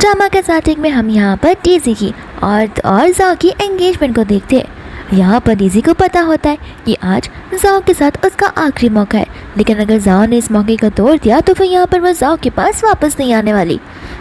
Drama के starting में हम यहाँ पर डेज़ी की और जाओ की एंगेजमेंट को देखते हैं। यहाँ पर डेज़ी को पता होता है कि आज जाओ के साथ उसका आखिरी मौका है, लेकिन अगर जाओ ने इस मौके को तोड़ दिया तो फिर यहाँ पर वह जाओ के पास वापस नहीं आने वाली।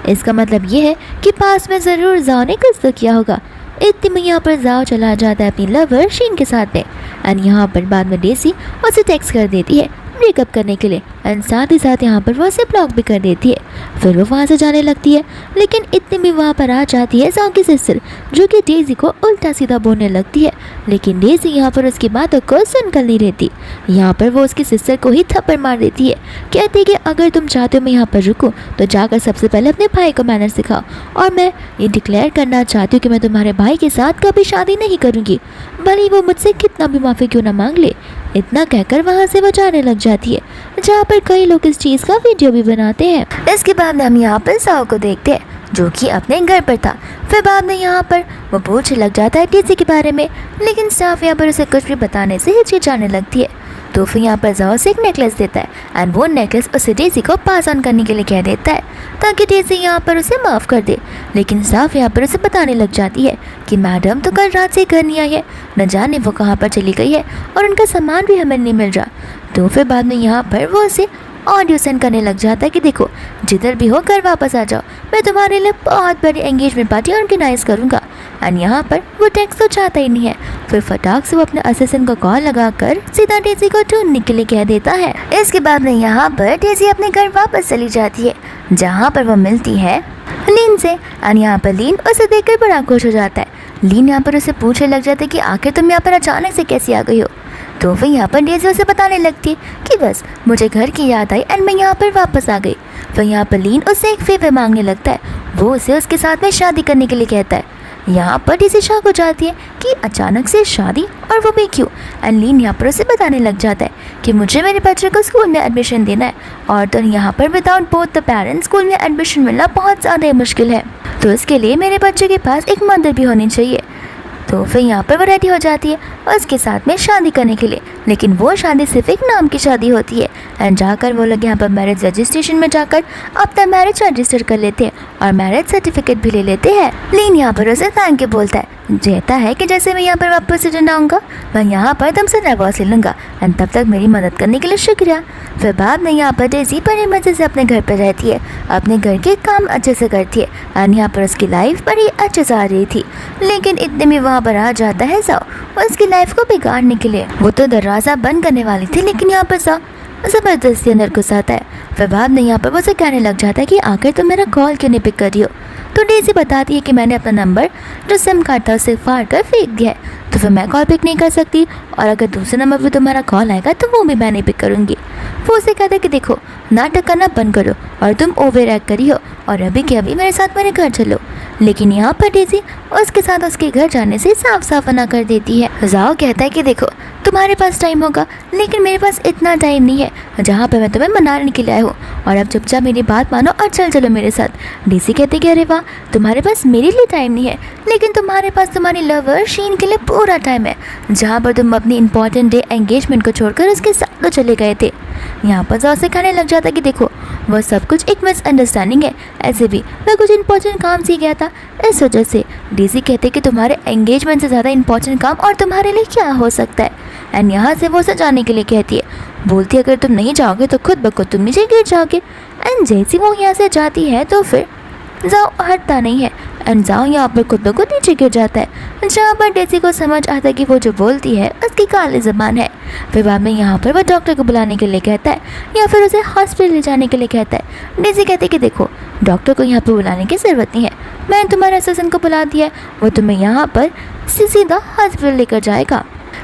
इसका मतलब ये है कि पास में ज़रूर जाओ ने कुछ तो किया होगा। इतने में यहाँ पर जाओ चला जाता है अपनी लवर शीन के साथ में, एंड यहाँ पर बाद में डेज़ी उसे टेक्स्ट कर देती है ब्रेकअप करने के लिए, एंड साथ ही साथ यहाँ पर वो उसे ब्लॉक भी कर देती है। फिर वो वहाँ से जाने लगती है, लेकिन इतने में वहाँ पर आ जाती है जाओ की सिस्टर, जो कि डेज़ी को उल्टा सीधा बोलने लगती है। लेकिन डेज़ी यहाँ पर उसकी बातों को सुनकर नहीं रहती। यहाँ पर वो उसकी सिस्टर को ही थप्पड़ मार देती है। कहती है कि अगर तुम चाहते हो मैं यहाँ पर रुकूँ तो जाकर सबसे पहले अपने भाई को मैनर सिखाओ, और मैं ये डिक्लेयर करना चाहती हूँ कि मैं तुम्हारे भाई के साथ कभी शादी नहीं करूँगी, भले ही वो मुझसे कितना भी माफ़ी क्यों ना मांग ले। इतना कहकर वहाँ से वो जाने लग जाती है, जहाँ पर कई लोग इस चीज़ का वीडियो भी बनाते हैं। इसके बाद हम यहाँ पर जाओ को देखते हैं, जो कि अपने घर पर था। फिर बाद में यहाँ पर वो पूछने लग जाता है डेज़ी के बारे में, लेकिन स्टाफ यहाँ पर उसे कुछ भी बताने से हिचकिचाने लगती है। तो फिर यहाँ पर जाओ से एक नेकलेस देता है, एंड वो नेकलेस उसे डेज़ी को पास ऑन करने के लिए कह देता है, ताकि डेज़ी यहाँ पर उसे माफ़ कर दे। लेकिन स्टाफ यहाँ पर उसे बताने लग जाती है कि मैडम तो कल रात से घर नहीं आई है, न जाने वो कहाँ पर चली गई है, और उनका सामान भी हमें नहीं मिल रहा। तो फिर बाद में यहाँ पर वो उसे ऑडियो सेंड करने लग जाता है कि देखो जिधर भी हो घर वापस आ जाओ, मैं तुम्हारे लिए बहुत बड़ी एंगेजमेंट पार्टी ऑर्गेनाइज करूँगा। एंड यहाँ पर वो टेक्स्ट तो चाहता ही नहीं है। फिर फटाक से वो अपने असिस्टेंट को कॉल लगाकर सीधा डेज़ी को ढूंढने के लिए कह देता है। इसके बाद में यहाँ पर डेज़ी अपने घर वापस चली जाती है, जहाँ पर वो मिलती है लीन से, एंड यहाँ पर लीन उसे देखकर बड़ा खुश हो जाता है। लीन यहाँ पर उसे पूछने लग जाता है कि आखिर तुम यहाँ पर अचानक से कैसे आ गई हो। तो फिर यहाँ पर डेज़ी उसे बताने लगती है कि बस मुझे घर की याद आई एंड मैं यहाँ पर वापस आ गई। फिर यहाँ पर लीन उससे एक फेवर मांगने लगता है, वो उसे उसके साथ में शादी करने के लिए कहता है। यहाँ पर डेज़ी शॉक हो जाती है कि अचानक से शादी, और वो भी क्यों। एंड लीन यहाँ पर उसे बताने लग जाता है कि मुझे मेरे बच्चे को स्कूल में एडमिशन देना है, और तो यहाँ पर without both the parents school में एडमिशन मिलना बहुत ज़्यादा मुश्किल है, तो इसके लिए मेरे बच्चे के पास एक मदर भी होनी चाहिए। तो फिर यहाँ पर वो रेडी हो जाती है और उसके साथ में शादी करने के लिए, लेकिन वो शादी सिर्फ एक नाम की शादी होती है। एंड जाकर वो लोग यहाँ पर मैरिज रजिस्ट्रेशन में जाकर अपना मैरिज रजिस्टर कर लेते हैं और मैरिज सर्टिफिकेट भी ले लेते हैं। लीन यहाँ पर उसे थैंक यू बोलता है, कहता है कि जैसे मैं यहाँ पर वापस रिटर्न आऊँगा मैं यहाँ पर तुमसे डाइवोर्स ले लूँगा, एंड तब तक मेरी मदद करने के लिए शुक्रिया। फिर बाद में यहाँ पर डेज़ी बड़े मज़े से अपने घर पर रहती है, अपने घर के काम अच्छे से करती है, एंड यहाँ पर उसकी लाइफ बड़ी अच्छे से आ रही थी। लेकिन इतने में वहाँ पर आ जाता है जाओ उसकी लाइफ को बिगाड़ने के लिए। वो तो दरवाज़ा बंद करने वाली थी, लेकिन यहाँ पर जाओ ज़बरदस्ती अंदर घुस आता है। फिर बाद में यहाँ पर वो उसे कहने लग जाता है कि आखिर तुम मेरा कॉल क्यों नहीं पिक कर रही हो। तो डेज़ी बताती है कि मैंने अपना नंबर जो सिम कार्ड था उसे फाड़ कर फेंक दिया है, तो फिर मैं कॉल पिक नहीं कर सकती, और अगर दूसरे नंबर पर तुम्हारा कॉल आएगा तो वो भी मैं नहीं पिक करूँगी। वो उसे कहता है कि देखो नाटक करना बंद करो और तुम ओवर एक्ट करी हो, और अभी के अभी मेरे साथ मेरे घर चलो। लेकिन यहाँ पर डेज़ी उसके साथ उसके घर जाने से साफ साफ मना कर देती है। जाओ कहता है कि देखो तुम्हारे पास टाइम होगा, लेकिन मेरे पास इतना टाइम नहीं है जहाँ पर मैं तुम्हें मनाने के लिए आया हूँ, और अब चुपचाप मेरी बात मानो और चलो मेरे साथ। डेज़ी कहती कि अरे वाह तुम्हारे पास मेरे लिए टाइम नहीं है, लेकिन तुम्हारे पास तुम्हारी लवर शीन के लिए पूरा टाइम है, जहाँ पर तुम अपनी इंपॉर्टेंट डे एंगेजमेंट को छोड़कर उसके साथ तो चले गए थे। यहाँ पर जाओ से कहने लग जाता कि देखो वह सब कुछ एक मिसअंडरस्टैंडिंग है, ऐसे भी मैं कुछ इंपॉर्टेंट काम सीख गया था इस वजह से। डेज़ी कहते कि तुम्हारे एंगेजमेंट से ज़्यादा इंपॉर्टेंट काम और तुम्हारे लिए क्या हो सकता है। एंड यहाँ से वो उसे जाने के लिए कहती है, बोलती है अगर तुम नहीं जाओगे तो खुद ब खुद तुम नीचे गिर जाओगे। एंड जैसी वो यहाँ से जाती है तो फिर जाओ हटता नहीं है, एंड जाओ यहाँ पर खुद ब खुद नीचे गिर जाता है, जहाँ पर डेज़ी को समझ आता है कि वो जो बोलती है उसकी काली ज़बान है। फिर बाद में यहाँ पर वो डॉक्टर को बुलाने के लिए कहता है, या फिर उसे हॉस्पिटल ले जाने के लिए कहता है। डेज़ी कहती है कि देखो डॉक्टर को यहाँ पर बुलाने की ज़रूरत नहीं है, मैंने तुम्हारे असिस्टेंट को बुला दिया है, वो तुम्हें यहाँ पर सीधा हॉस्पिटल लेकर जाएगा।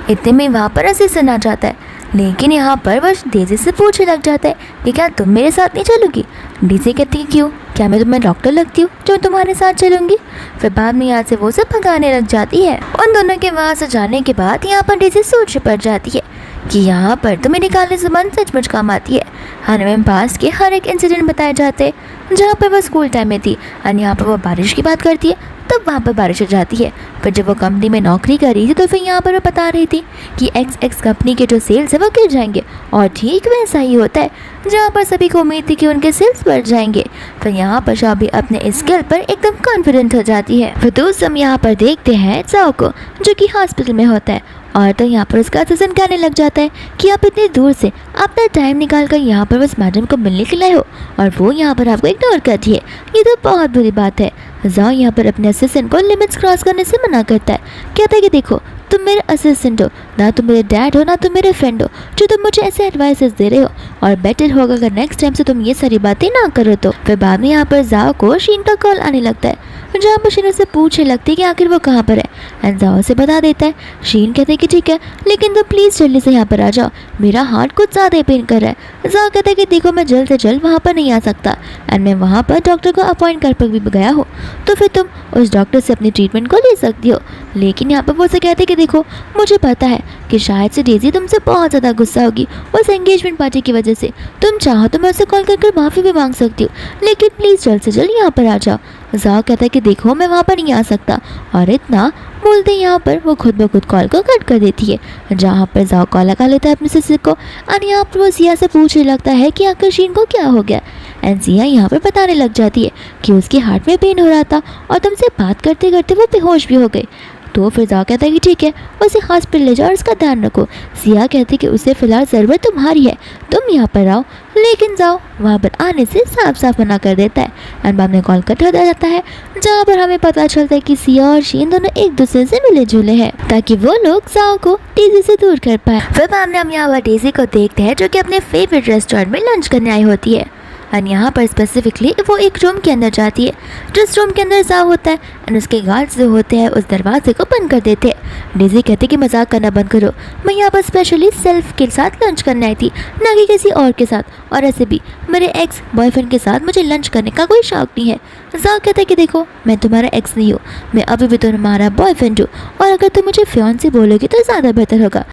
इतने में वहाँ पर असिस्टेंट आ जाता है, लेकिन यहाँ पर वह डेज़ी से पूछने लग जाता है कि क्या तुम मेरे साथ नहीं चलोगी। डेज़ी कहती है क्यों, क्या मैं तुम्हें डॉक्टर लगती हूँ जो तुम्हारे साथ चलूँगी। फिर बाद में यहाँ से वो सब भगाने लग जाती है। उन दोनों के वहाँ से जाने के बाद यहाँ पर डेज़ी सोच पड़ जाती है कि यहाँ पर तो मेरी काली ज़ुबान सचमुच काम आती है। हमें पास के हर एक इंसिडेंट बताए जाते हैं जहाँ पर वो स्कूल टाइम में थी, और यहाँ पर वो बारिश की बात करती है तब वहाँ पर बारिश हो जाती है। फिर जब वो कंपनी में नौकरी कर रही थी तो फिर यहाँ पर वो बता रही थी कि एक्स कंपनी के जो सेल्स है वो गिर जाएंगे, और ठीक वैसा ही होता है जहाँ पर सभी को उम्मीद थी कि उनके सेल्स बढ़ जाएंगे। फिर यहाँ पर शाबी अपने स्किल पर एकदम कॉन्फिडेंट हो जाती है। फिर दोस्त हम यहाँ पर देखते हैं जाओ को, जो कि हॉस्पिटल में होता है, और तो यहाँ पर उसका असिस्टेंट कहने लग जाता है कि आप इतनी दूर से अपना टाइम निकाल कर यहाँ पर बस मैडम को मिलने के लिए हो और वो यहाँ पर आपको इग्नोर करती है। ये तो बहुत बुरी बात है। जाओ यहाँ पर अपने असिस्टेंट को लिमिट्स क्रॉस करने से मना करता है। कहता है कि देखो तुम मेरे असिस्टेंट हो, ना तुम मेरे डैड हो ना तुम मेरे फ्रेंड हो जो तुम मुझे ऐसे एडवाइसेस दे रहे हो, और बेटर होगा अगर नेक्स्ट टाइम से तुम ये सारी बातें ना करो। तो फिर बाद में यहाँ पर जाओ को शीन का कॉल आने लगता है, जहाँ पर शीन उससे पूछने लगती है कि आखिर वो कहाँ पर है, एंड जाओ से बता देता है। शीन कहते हैं कि ठीक है, लेकिन तुम प्लीज़ जल्दी से यहाँ पर आ जाओ, मेरा हार्ट कुछ ज़्यादा ही पेन कर रहा है। जाओ कहता है कि देखो मैं जल्द से जल्द वहाँ पर नहीं आ सकता, एंड मैं वहाँ पर डॉक्टर को अपॉइंट कर पर भी गया हूँ, तो फिर तुम उस डॉक्टर से अपनी ट्रीटमेंट को ले सकती हो। लेकिन यहाँ पर वो से कहते हैं कि देखो मुझे पता है कि शायद से डेजी तुमसे बहुत ज़्यादा गुस्सा होगी उस एंगेजमेंट पार्टी की वजह से, तुम चाहो तो मैं उससे कॉल करके माफ़ी भी मांग सकती हूँ, लेकिन प्लीज़ जल्द से जल्द यहाँ पर आ जाओ। जाओ कहता है कि देखो मैं वहाँ पर नहीं आ सकता, और इतना बोलते यहाँ पर वो खुद ब खुद कॉल को कट कर देती है, जहाँ पर जाओ कॉल लगा लेता है अपने सिस्टर को, और यहाँ पर वो सिया से पूछने लगता है कि आखिर शीन को क्या हो गया, एंड सिया यहाँ पर बताने लग जाती है कि उसके हार्ट में पेन हो रहा था और तुमसे बात करते करते वो बेहोश भी हो गई। तो फिर जाओ कहता है कि ठीक है उसे हॉस्पिटल ले जाओ और उसका ध्यान रखो। सिया कहती है कि उसे फ़िलहाल ज़रूरत तुम्हारी है, तुम यहाँ पर आओ, लेकिन जाओ वहाँ पर आने से साफ साफ मना कर देता है, एंड बाद में कॉल कट हो जाता है, जहाँ पर हमें पता चलता है कि सिया और शीन दोनों एक दूसरे से मिले जुले हैं ताकि वो लोग जाओ को डेजी से दूर कर पाए। फिर बाद में हम यहाँ पर डेजी को देखते हैं जो कि अपने फेवरेट रेस्टोरेंट में लंच करने आई होती है, और यहाँ पर स्पेसिफिकली वो एक रूम के अंदर जाती है जिस रूम के अंदर जाओ होता है, एंड उसके गार्ड्स जो होते हैं उस दरवाजे को बंद कर देते हैं। डेजी कहते कि मजाक करना बंद करो, मैं यहाँ पर स्पेशली सेल्फ के साथ लंच करने आई थी, ना कि किसी और के साथ, और ऐसे भी मेरे एक्स बॉयफ्रेंड के साथ मुझे लंच करने का कोई शौक नहीं है। जाओ कहता है कि देखो मैं तुम्हारा एक्स नहीं हूँ, मैं अभी भी तुम्हारा बॉयफ्रेंड हूँ, और अगर तुम मुझे फियांसी बोलोगी तो ज़्यादा बेहतर होगा।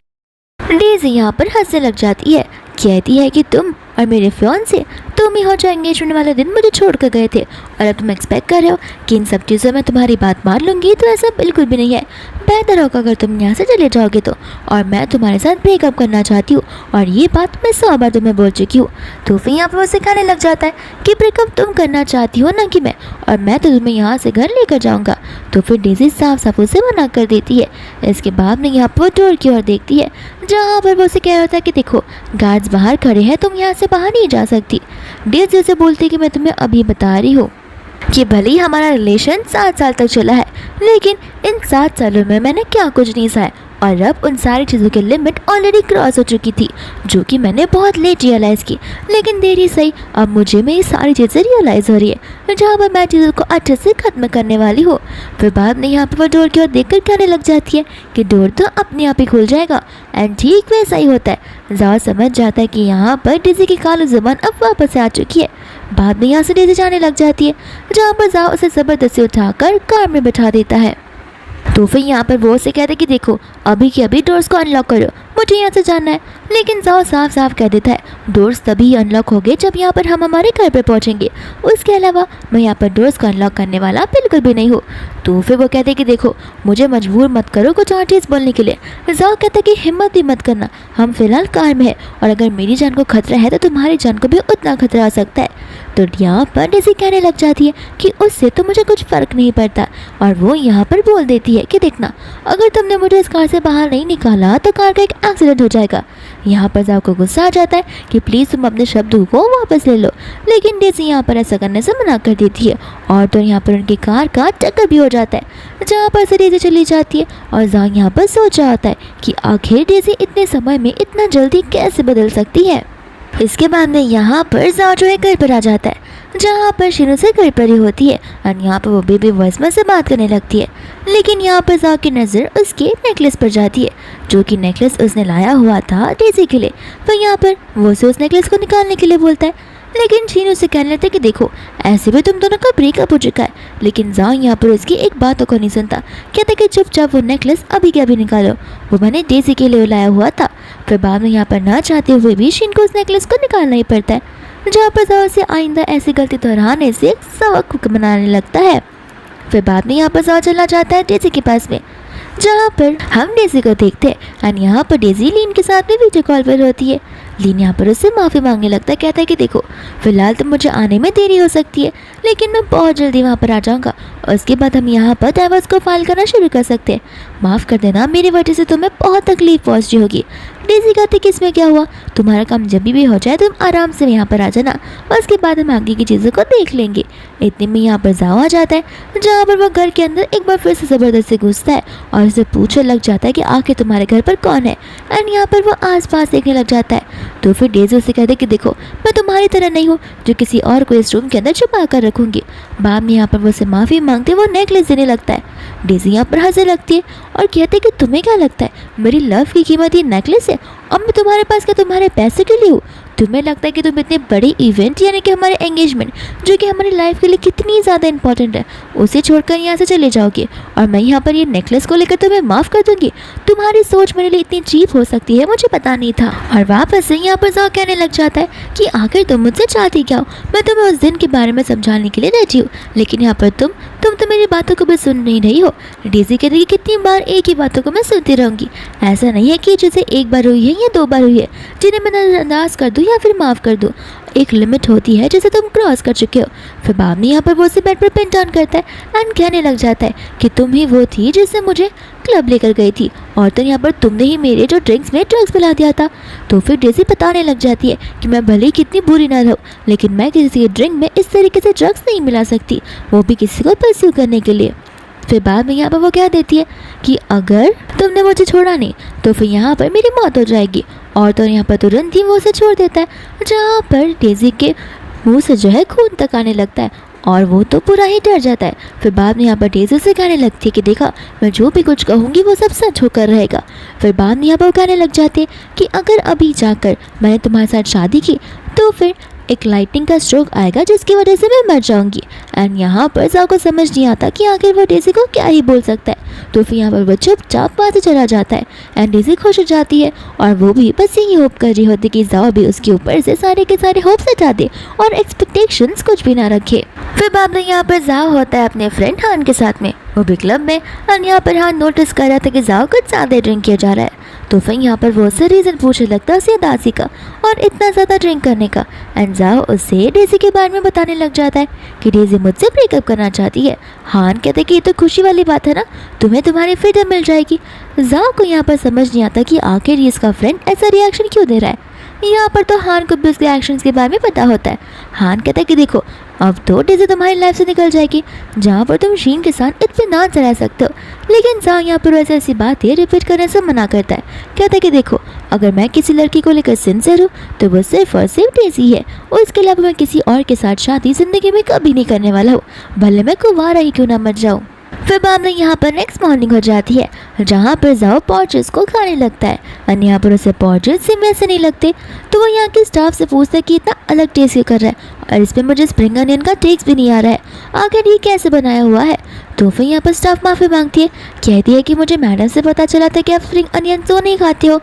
डेजी यहाँ पर हंसने लग जाती है, कहती है कि तुम और मेरे फियांसे तुम ही हो जो एंगेजमेंट वाले दिन मुझे छोड़ कर गए थे, और अब तुम एक्सपेक्ट कर रहे हो कि इन सब चीज़ों में तुम्हारी बात मान लूँगी, तो ऐसा बिल्कुल भी नहीं है। बेहतर होगा अगर तुम यहाँ से चले जाओगे तो, और मैं तुम्हारे साथ ब्रेकअप करना चाहती हूँ, और ये बात मैं 100 बार तुम्हें बोल चुकी हूँ। तो फिर यहाँ पर वो सिखाने लग जाता है कि ब्रेकअप तुम करना चाहती हो ना कि मैं, और मैं तो तुम्हें यहाँ से घर लेकर जाऊँगा। तो फिर डेजी साफ साफ उसे मना कर देती है। इसके बाद में यहाँ पर डोर की ओर देखती है, जहाँ पर वो उसे कह रहा था कि देखो गार्ड्स बाहर खड़े हैं, तुम यहाँ से बाहर नहीं जा सकती। डेजी उसे बोलती कि मैं तुम्हें अभी बता रही हूँ कि भले ही हमारा रिलेशन 7 साल तक चला है, लेकिन इन 7 सालों में मैंने क्या कुछ नहीं सहा, और अब उन सारी चीज़ों की लिमिट ऑलरेडी क्रॉस हो चुकी थी, जो कि मैंने बहुत लेट रियलाइज़ की, लेकिन देरी सही अब मुझे में ये सारी चीज़ें रियलाइज़ हो रही है, जहाँ पर मैं चीज़ों को अच्छे से ख़त्म करने वाली हूँ। फिर बाद में यहाँ पर वो डोर की ओर देख कर कहने लग जाती है कि डोर तो अपने आप ही खुल जाएगा, एंड ठीक वैसा ही होता है। जाओ समझ जाता है कि यहाँ पर डेजी की काली ज़ुबान अब वापस आ चुकी है। बाद में यहाँ से डेजी जाने लग जाती है, जहाँ पर जाओ उसे ज़बरदस्ती उठाकर कार में बैठा देता है। तो फिर यहाँ पर वो से कहते कि देखो अभी के अभी डोर्स को अनलॉक करो, मुझे यहाँ से जाना है। लेकिन जाओ साफ साफ कह देता है डोर्स तभी अनलॉक हो गए जब यहाँ पर हम हमारे घर पर पहुँचेंगे, उसके अलावा मैं यहाँ पर डोर्स को अनलॉक करने वाला बिल्कुल भी नहीं हूँ। तो फिर वो कहते कि देखो मुझे मजबूर मत करो कुछ और चीज़ बोलने के लिए। जाओ कहता कि हिम्मत भी मत करना, हम फिलहाल कार में है, और अगर मेरी जान को खतरा है तो तुम्हारी जान को भी उतना खतरा आ सकता है। तो यहाँ पर डेजी कहने लग जाती है कि उससे तो मुझे कुछ फ़र्क नहीं पड़ता, और वो यहाँ पर बोल देती है कि देखना अगर तुमने मुझे इस कार से बाहर नहीं निकाला तो कार का एक एक्सीडेंट हो जाएगा। यहाँ पर जाओ को गुस्सा आ जाता है कि प्लीज़ तुम अपने शब्दों को वापस ले लो, लेकिन डेजी यहाँ पर ऐसा करने से मना कर देती है, और तो यहाँ पर उनकी कार का टक्कर भी हो जाता है, जहाँ पर से डेजी चली जाती है। और जांग यहाँ पर सोच रहा होता है कि आखिर डेजी इतने समय में इतना जल्दी कैसे बदल सकती है। इसके बाद में यहाँ पर जाओ जो है घर पर आ जाता है, जहाँ पर शिनू से घर पर ही होती है, और यहाँ पर वो बेबी वॉइस में से बात करने लगती है। लेकिन यहाँ पर जाओ की नज़र उसके नेकलेस पर जाती है, जो कि नेकलेस उसने लाया हुआ था डेजी के लिए। तो यहाँ पर वो से उस नेकलेस को निकालने के लिए बोलता है, लेकिन शीनू से कहने लगता है कि देखो ऐसे भी तुम दोनों का ब्रेकअप हो चुका है। लेकिन जाओ यहाँ पर उसकी एक बातों को नहीं सुनता, कहता कि चुपचाप वो नेकलेस अभी के अभी निकालो, वो मैंने डेजी के लिए लाया हुआ था। फिर बाद में यहाँ पर ना चाहते हुए भी शीन को उस नेकलेस को निकालना ही पड़ता है, जहाँ पर जाओ से आइंदा ऐसी गलती दोहराने से सबक मनाने लगता है। फिर बाद में यहाँ पर जाओ चला जाता है डेजी के पास में, जहाँ पर हम डेजी को देखते हैं। एंड यहाँ पर डेजी लीन के साथ में वीडियो कॉल पर होती है। लीन यहाँ पर उससे माफ़ी मांगने लगता है, कहता है कि देखो फिलहाल तो मुझे आने में देरी हो सकती है, लेकिन मैं बहुत जल्दी वहाँ पर आ जाऊँगा और उसके बाद हम यहाँ पर डाइवोर्स को फाइल करना शुरू कर सकते हैं। माफ़ कर देना, मेरी वजह से तुम्हें बहुत तकलीफ पहुँची होगी। डेजी कहती कि इसमें क्या हुआ, तुम्हारा काम जब भी हो जाए तुम आराम से यहाँ पर आ जाना, उसके बाद हम आगे की चीज़ों को देख लेंगे। इतने में यहाँ पर जाओ आ जाता है, जहाँ पर वो घर के अंदर एक बार फिर से ज़बरदस्ती घुसता है और उसे पूछने लग जाता है कि आखिर तुम्हारे घर पर कौन है। एंड यहाँ पर वो आसपास देखने लग जाता है। तो फिर डेजी उसे कहते कि देखो मैं तुम्हारी तरह नहीं हूँ जो किसी और को इस रूम के अंदर छुपा कर रखूँगी। बाद में यहाँ पर वो उसे माफ़ी मांगते वो नेकलेस देने लगता है। डेजी यहाँ पर हंसने लगती है और कहते कि तुम्हें क्या लगता है मेरी लव की कीमत ये नेकलेस है और मैं तुम्हारे पास क्या तुम्हारे पैसे के लिए हूँ? तुम्हें लगता है कि तुम इतने बड़ी इवेंट यानी कि हमारे एंगेजमेंट जो कि हमारी लाइफ के लिए कितनी ज़्यादा इंपॉर्टेंट है उसे छोड़कर यहाँ से चले जाओगे और मैं यहाँ पर ये नेकलेस को लेकर तुम्हें माफ़ कर दूंगी? तुम्हारी सोच मेरे लिए इतनी चीप हो सकती है मुझे पता नहीं था। और वापस से यहाँ पर जाओ कहने लग जाता है कि आखिर तुम मुझसे चाहती क्या हो? मैं तुम्हें उस दिन के बारे में समझाने के लिए रेडी हूँ, लेकिन यहाँ पर तुम तो मेरी बातों को भी सुन नहीं रही हो। डेजी कहती कि कितनी बार एक ही बातों को मैं सुनती रहूँगी। ऐसा नहीं है कि जैसे एक बार हुई है या 2 बार हुई है जिन्हें मैं नज़रअंदाज कर दूँ या फिर माफ़ कर दूँ। एक लिमिट होती है जिसे तुम क्रॉस कर चुके हो। फिर बाद में यहाँ पर वो उसे बेड पर पिन डाउन करता है एंड कहने लग जाता है कि तुम ही वो थी जिससे मुझे क्लब लेकर गई थी और तो यहाँ पर तुमने ही मेरे जो ड्रिंक्स में ड्रग्स पिला दिया था। तो फिर डेजी बताने लग जाती है कि मैं भले ही कितनी बुरी ना रहूँ, लेकिन मैं किसी के ड्रिंक में इस तरीके से ड्रग्स नहीं मिला सकती, वो भी किसी को परस्यू करने के लिए। फिर बाद में यहाँ पर वो कह देती है कि अगर तुमने मुझे छोड़ा नहीं तो फिर यहाँ पर मेरी मौत हो जाएगी। और तो यहाँ पर तुरंत ही वो उसे छोड़ देता है, जहाँ पर डेजी के मुंह से जो है खून तक आने लगता है और वो तो पूरा ही डर जाता है। फिर बाद में यहाँ पर डेजी से कहने लगती है कि देखा मैं जो भी कुछ कहूँगी वो सब सच होकर रहेगा। फिर बाद में यहाँ पर वो कहने लग जाते हैं कि अगर अभी जाकर मैंने तुम्हारे साथ शादी की तो फिर एक लाइटनिंग का स्ट्रोक आएगा जिसकी वजह से मैं मर जाऊंगी। एंड यहाँ पर जाओ को समझ नहीं आता कि आखिर वो डेजी को क्या ही बोल सकता है। तो फिर यहाँ पर वो चुपचाप वहाँ से चला जाता है एंड डेजी खुश हो जाती है और वो भी बस यही होप कर रही होती कि जाओ भी उसके ऊपर से सारे के सारे होप्स हटा दे और एक्सपेक्टेशंस कुछ भी ना रखे। फिर बाद में यहाँ पर जाओ होता है अपने फ्रेंड हान के साथ में, वो भी क्लब में। और यहाँ पर हान नोटिस कर रहा था कि जाओ कुछ ज़्यादा ड्रिंक किया जा रहा है। तो फिर यहाँ पर वो उससे रीज़न पूछने लगता है उसे दासी का और इतना ज़्यादा ड्रिंक करने का। एंड जाओ उससे डेजी के बारे में बताने लग जाता है कि डेजी मुझसे ब्रेकअप करना चाहती है। हान कहते कि ये तो खुशी वाली बात है ना, तुम्हें तुम्हारी फ्रीडम मिल जाएगी। जाओ को यहाँ पर समझ नहीं आता कि आखिर इसका फ्रेंड ऐसा रिएक्शन क्यों दे रहा है। यहाँ पर तो हान को भी उसके एक्शंस के बारे में पता होता है। हान कहता है कि देखो अब तो डेजी तुम्हारी लाइफ से निकल जाएगी, जहाँ पर तुम शीन के साथ इत्मीनान से रह सकते हो। लेकिन जाओ यहाँ पर वैसे ऐसी बातें रिपीट करने से मना करता है। कहता है कि देखो अगर मैं किसी लड़की को लेकर सिंसियर हूँ तो वो सिर्फ और सिर्फ डेजी है और इसके अलावा मैं किसी और के साथ शादी ज़िंदगी में कभी नहीं करने वाला हूँ, भले मैं कुंवारा ही क्यों ना मर जाऊँ। फिर बाद में यहाँ पर नेक्स्ट मॉर्निंग हो जाती है, जहाँ पर जाओ पॉर्चेस को खाने लगता है और यहाँ पर उसे पॉर्चेस से वैसे नहीं लगते। तो वो यहाँ के स्टाफ से पूछता है कि इतना अलग टेस्ट क्यों कर रहा है और इस पर मुझे स्प्रिंग अनियन का टेस्ट भी नहीं आ रहा है, आखिर ये कैसे बनाया हुआ है। तो फिर यहाँ पर स्टाफ माफ़ी मांगती है, कहती है कि मुझे मैडम से पता चला था कि आप स्प्रिंग अनियन तो नहीं खाते हो।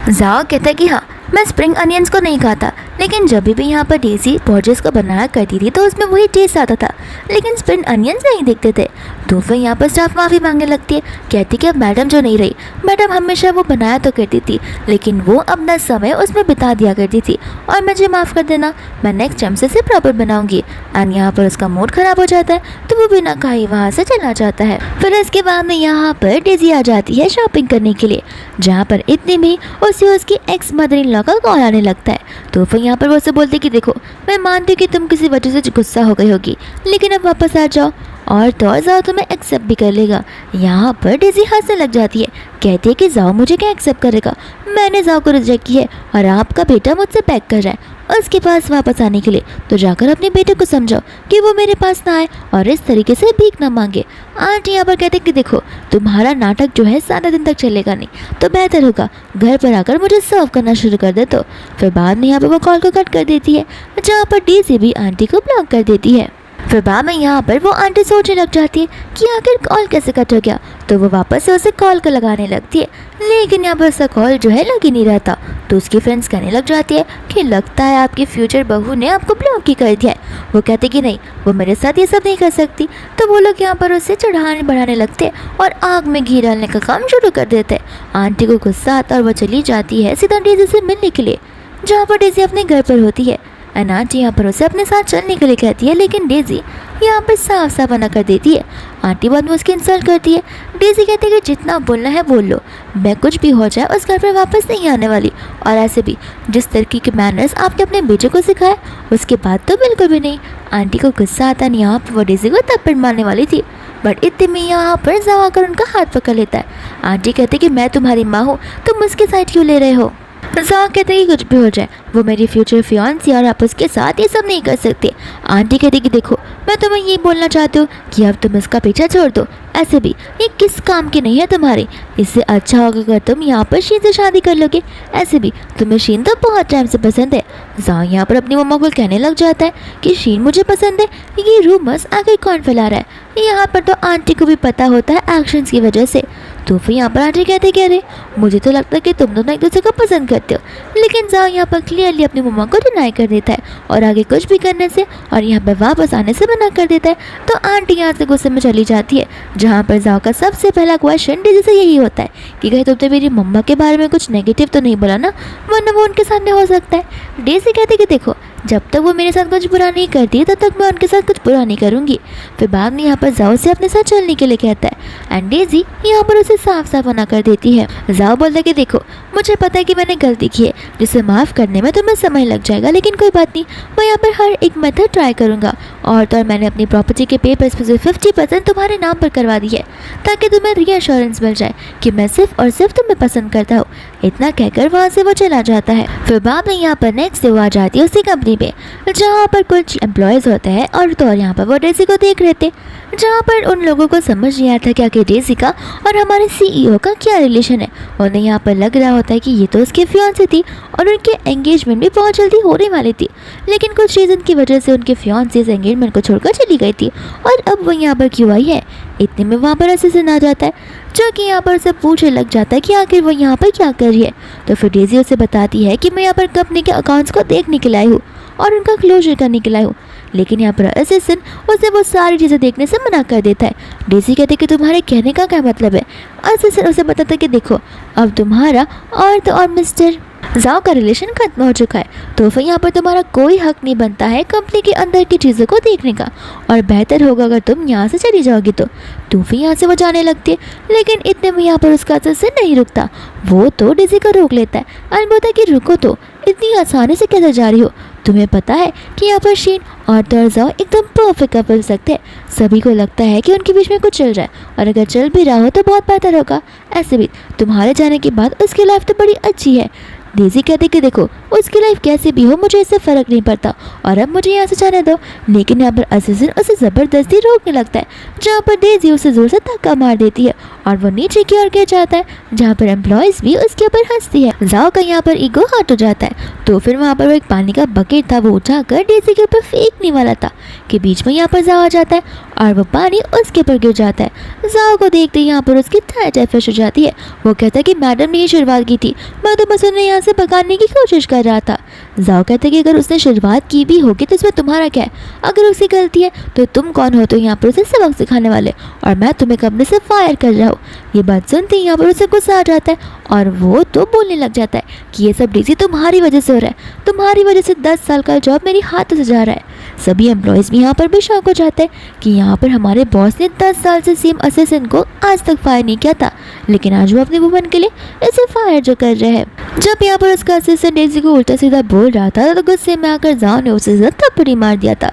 जाओ कहता है कि हाँ मैं स्प्रिंग अनियंस को नहीं खाता, लेकिन जब भी यहाँ पर डेजी पॉर्चेस को बनाया करती थी तो उसमें वही टेस्ट आता था, लेकिन स्प्रिंग अनियंस नहीं दिखते थे। तो फिर यहाँ पर स्टाफ माफ़ी मांगने लगती है, कहती कि अब मैडम जो नहीं रही, मैडम हमेशा वो बनाया तो करती थी लेकिन वो अपना समय उसमें बिता दिया करती थी और मुझे माफ़ कर देना, मैं नेक्स्ट टाइम से प्रॉपर बनाऊंगी। एंड यहाँ पर उसका मूड ख़राब हो जाता है तो वो बिना कहे वहाँ से चला जाता है। फिर इसके बाद में यहाँ पर डेजी आ जाती है शॉपिंग करने के लिए, जहाँ पर इतने में उसे उसकी एक्स मदर इन लॉ का कॉल आने लगता है। तो फिर यहाँ पर वो उसे बोलती कि देखो मैं मानती हूँ कि तुम किसी वजह से गुस्सा हो गई होगी, लेकिन अब वापस आ जाओ और तो जाओ तुम्हें एक्सेप्ट भी कर लेगा। यहाँ पर डेजी हंसने लग जाती है, कहती है कि जाओ मुझे क्या एक्सेप्ट करेगा, मैंने जाओ को रिजेक्ट किया है और आपका बेटा मुझसे पैक कर रहा है उसके पास वापस आने के लिए, तो जाकर अपने बेटे को समझाओ कि वो मेरे पास ना आए और इस तरीके से भीख ना मांगे। आंटी यहाँ पर कहते कि देखो तुम्हारा नाटक जो है 7 दिन तक चलेगा नहीं, तो बेहतर होगा घर पर आकर मुझे सर्व करना शुरू कर दे। तो फिर बाद में यहाँ पर वो कॉल को कट कर देती है, जहाँ पर डेजी भी आंटी को ब्लॉक कर देती है। फिर बाद में यहाँ पर वो आंटी सोचने लग जाती है कि आखिर कॉल कैसे कट हो गया, तो वो वापस से उसे कॉल को लगाने लगती है, लेकिन यहाँ पर उसका कॉल जो है लग ही नहीं रहता। तो उसकी फ्रेंड्स कहने लग जाती है कि लगता है आपकी फ्यूचर बहू ने आपको ब्लॉक ही कर दिया है। वो कहते कि नहीं, वो मेरे साथ ये सब नहीं कर सकती। तो वो लोग यहाँ पर उसे चढ़ाने बढ़ाने लगते और आग में घी डालने का काम शुरू कर देते। आंटी को गुस्सा आता और वह चली जाती है सीधा डेजी से मिलने के लिए, जहाँ पर डेजी अपने घर पर होती है। आंटी यहाँ पर उसे अपने साथ चलने के लिए कहती है, लेकिन डेजी यहाँ पर साफ साफ मना कर देती है। आंटी बाद में उसकी इंसल्ट करती है। डेजी कहती है कि जितना बोलना है बोल लो, मैं कुछ भी हो जाए उस घर पर वापस नहीं आने वाली। और ऐसे भी जिस तरीके के मैनर्स आपने अपने बेटे को सिखाए उसके बाद तो बिल्कुल भी नहीं। आंटी को गुस्सा आता नहीं, यहाँ पर वो डेजी को थप्पड़ मारने वाली थी, बट इतने में यहाँ पर जाओ आकर उनका हाथ पकड़ लेता है। आंटी कहती कि मैं तुम्हारी माँ हूँ, तुम उसके साइड क्यों ले रहे हो। जाओ कहते हैं कि कुछ भी हो जाए वो मेरी फ्यूचर फियांसी और आप उसके साथ ये सब नहीं कर सकते। आंटी कहती कि देखो, मैं तुम्हें ये बोलना चाहती हूँ कि अब तुम इसका पीछा छोड़ दो, ऐसे भी ये किस काम की नहीं है तुम्हारी। इससे अच्छा होगा अगर तुम यहाँ पर शीन से शादी कर लोगे, ऐसे भी तुम्हें शीन तो बहुत टाइम से पसंद है। जाओ यहाँ पर अपनी मम्मा को कहने लग जाता है कि शीन मुझे पसंद है। ये रूमर्स आखिर कौन फैला रहा है। यहाँ पर तो आंटी को भी पता होता है एक्शंस की वजह से। तो फिर यहाँ पर आंटी कहते कह रहे मुझे तो लगता है कि तुम दोनों एक दूसरे को पसंद करते हो, लेकिन जाओ यहाँ पर क्लियरली अपनी मम्मा को डिनाई कर देता है और आगे कुछ भी करने से और यहाँ पर वापस आने से मना कर देता है। तो आंटी यहाँ से गुस्से में चली जाती है, जहाँ पर जाओ का सबसे पहला क्वेश्चन डेजी से यही होता है कि कहीं तुमने मेरी मम्मा के बारे में कुछ नेगेटिव तो नहीं बोला ना, वरना वो उनके सामने हो सकता है। डेजी कहते कि देखो, जब तक वो मेरे साथ कुछ बुरा नहीं करती तब तक मैं उनके साथ कुछ बुरा नहीं करूँगी। फिर बाद में यहाँ पर जाओ से अपने साथ चलने के लिए कहता है एंड डेजी यहाँ पर उसे साफ साफ मना कर देती है। जाओ बोलता है कि देखो, मुझे पता है कि मैंने गलती की है, जिसे माफ़ करने में तुम्हें समय लग जाएगा, लेकिन कोई बात नहीं, मैं यहाँ पर हर एक मेथड ट्राई करूँगा। और तो मैंने अपनी प्रॉपर्टी के पेपर्स में से 50% तुम्हारे नाम पर करवा दी है, ताकि तुम्हें रीअश्योरेंस मिल जाए कि मैं सिर्फ और सिर्फ तुम्हें पसंद करता हूँ। इतना कहकर वहाँ से वो चला जाता है। फिर बाद में यहाँ पर नेक्स्ट डे वो आ जाती है उसी कंपनी पे, जहाँ पर कुछ एम्प्लॉयज़ होते हैं और तो और यहाँ पर वो डेजी को देख रहे थे, जहाँ पर उन लोगों को समझ नहीं आया था क्या कि डेजी का और हमारे CEO का क्या रिलेशन है। उन्हें यहाँ पर लग रहा होता है कि ये तो उसकी फियांसी थी और उनकी एंगेजमेंट भी बहुत जल्दी होने वाली थी, लेकिन कुछ रीज़न की वजह से उनके फियांसी इस एंगेजमेंट को छोड़कर चली गई थी और अब वो यहाँ पर क्यों आई है। इतने में वहाँ पर असिस्टेंट आ जाता है, जो कि यहाँ पर उसे पूछने लग जाता है कि आखिर वो यहाँ पर क्या कर रही है। तो फिर डेजी उसे बताती है कि मैं यहाँ पर कंपनी के अकाउंट्स को देखने के लिए आई हूँ और उनका क्लोजर करने के लिए आई हूँ, लेकिन यहाँ पर असिस्टेंट उसे वो सारी चीज़ें देखने से मना कर देता है। डेजी कहते कि तुम्हारे कहने का क्या मतलब है। असिस्टेंट उसे बताता है कि देखो, अब तुम्हारा और तो और मिस्टर जाओ का रिलेशन खत्म हो चुका है, तो फिर यहाँ पर तुम्हारा कोई हक नहीं बनता है कंपनी के अंदर की चीज़ों को देखने का, और बेहतर होगा अगर तुम यहाँ से चली जाओगी। तो फिर यहाँ से वो जाने लगती है, लेकिन इतने में यहाँ पर उसका असिस्टेंट नहीं रुकता। वो तो डेजी को रोक लेता है और बोलता है कि रुको, तो इतनी आसानी से कैसे जा रही हो। तुम्हें पता है कि यहाँ पर शीन और तर्जाओ एकदम परफेक्ट कपल सकते हैं। सभी को लगता है कि उनके बीच में कुछ चल रहा है, और अगर चल भी रहा हो तो बहुत बेहतर होगा। ऐसे भी तुम्हारे जाने के बाद उसकी लाइफ तो बड़ी अच्छी है। डेजी कहते कि देखो, उसकी लाइफ कैसे भी हो मुझे इससे फ़र्क नहीं पड़ता और अब मुझे यहाँ से जाने दो। लेकिन यहाँ पर असिस्टेंट उसे ज़बरदस्ती रोकने लगता है, जहाँ पर डेजी उसे ज़ोर से धक्का मार देती है और वो नीचे की ओर गिर जाता है, जहाँ पर एम्प्लॉयज़ भी उसके ऊपर हंसती है। जाओ का यहाँ पर ईगो हर्ट हो जाता है, तो फिर वहाँ पर वो एक पानी का बकेट था, वो उठाकर डेजी के ऊपर फेंकने वाला था कि बीच में यहाँ पर जाओ आ जाता है और वो पानी उसके ऊपर गिर जाता है। जाओ को देखते ही यहाँ पर उसकी थाई फ्रेश हो जाती है। वो कहता है कि मैडम ने ये शुरुआत की थी, मैं तो बस उन्हें यहाँ से भगाने की कोशिश कर रहा था। जाओ कहते कि अगर उसने शुरुआत की भी होगी तो इसमें तुम्हारा क्या है, अगर उसकी गलती है तो तुम कौन हो तो यहाँ पर उसे सबक सिखाने वाले, और मैं तुम्हें कंपनी से फायर कर रहा हूँ। ये बात सुनते ही यहाँ पर उसे गुस्सा आ जाता है और वो तो बोलने लग जाता है कि ये सब डेजी तुम्हारी वजह से हो रहा है, तुम्हारी वजह से 10 साल का जॉब मेरी हाथों से जा रहा है। सभी एम्प्लॉयज़ भी यहाँ पर भी शौक हो जाते हैं कि यहाँ पर हमारे बॉस ने 10 साल से सेम असिस्टेंट को आज तक फायर नहीं किया था, लेकिन आज वो अपनी वुमन के लिए इसे फायर जो कर रहे हैं। जब यहाँ पर उसका असिस्टेंट डेजी को उल्टा सीधा बोल रहा था तो गुस्से में आकर जाओ ने उसे थप्पड़ ही मार दिया था,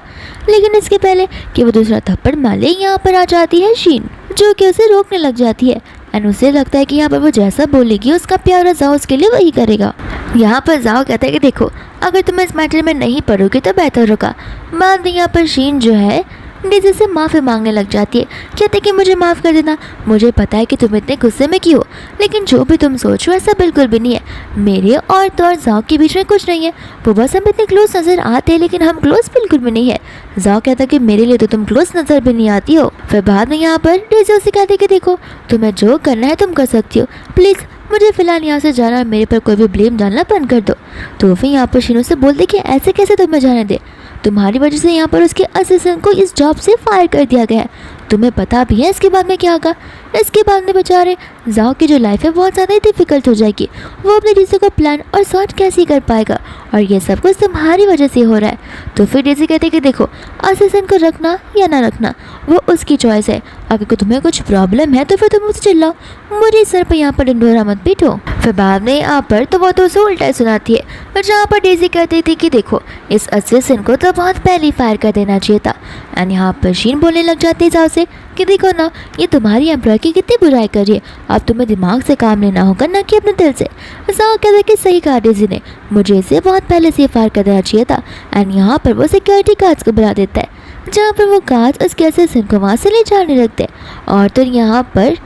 लेकिन इसके पहले कि वो दूसरा थप्पड़ मारे यहाँ पर आ जाती है शीन, जो कि उसे रोकने लग जाती है एंड उसे लगता है कि यहाँ पर वो जैसा बोलेगी उसका प्यारा जाओ उसके लिए वही करेगा। यहाँ पर जाओ कहता है कि देखो, अगर तुम इस मैटर में नहीं पढ़ोगे तो बेहतर होगा। बाद में यहाँ पर शीन जो है डेज़ी से माफ़ी मांगने लग जाती है। कहते कि मुझे माफ़ कर देना, मुझे पता है कि तुम इतने गुस्से में क्यों हो, लेकिन जो भी तुम सोच रहे हो ऐसा बिल्कुल भी नहीं है। मेरे और तो और जाओ के बीच में कुछ नहीं है। वो बस हम इतने क्लोज नज़र आते हैं लेकिन हम क्लोज बिल्कुल भी नहीं है। जाओ कहता कि मेरे लिए तो तुम क्लोज नज़र भी नहीं आती हो। फिर बाद में यहाँ पर डेज़ी उसे कहती कि देखो तुम्हें जो करना है तुम कर सकती हो, प्लीज़ मुझे फ़िलहाल यहाँ से जाना, मेरे पर कोई भी ब्लेम डालना बंद कर दो। तो फिर यहाँ पर शीनू से बोलते कि ऐसे कैसे तुम्हें जाने दे, तुम्हारी वजह से यहाँ पर उसके असिस्टेंट को इस जॉब से फायर कर दिया गया है। तुम्हें पता भी है इसके बाद में क्या होगा। इसके बाद में बेचारे जाओ की जो लाइफ है बहुत ज़्यादा ही डिफिकल्ट हो जाएगी। वो अपने चीज़ों को प्लान और सॉर्ट कैसे कर पाएगा, और ये सब कुछ तुम्हारी वजह से हो रहा है। तो फिर डेज़ी कहते कि देखो असिस्टेंट को रखना या ना रखना वो उसकी चॉइस है। अगर तुम्हें कुछ प्रॉब्लम है तो फिर तुम मुझसे चिल्लाओ, मुझे सर पर यहाँ पर डंडोरा मत पीटो। फिर बाद में यहाँ पर तो वो तो उसे उल्टा ही सुनाती है। पर जहाँ पर डेज़ी कहती थी कि देखो इस असिस्टेंट को तो बहुत पहले ही फायर कर देना चाहिए था। एंड यहाँ पर शीन बोलने लग जाती है जाओ से कि देखो ना ये तुम्हारी एम्प्लॉय की कितनी बुराई कर रही है, अब तुम्हें दिमाग से काम लेना होगा ना कि अपने दिल से। जाओ कहते कि सही कहा डेज़ी ने, मुझे इसे बहुत पहले से फायर कर देना चाहिए था। एंड यहाँ पर वो सिक्योरिटी गार्ड्स को बुला देता है, जहाँ पर वो गार्ड्स उसके असिस्टेंट को वहाँ से ले जाने लगते हैं। और तो यहाँ पर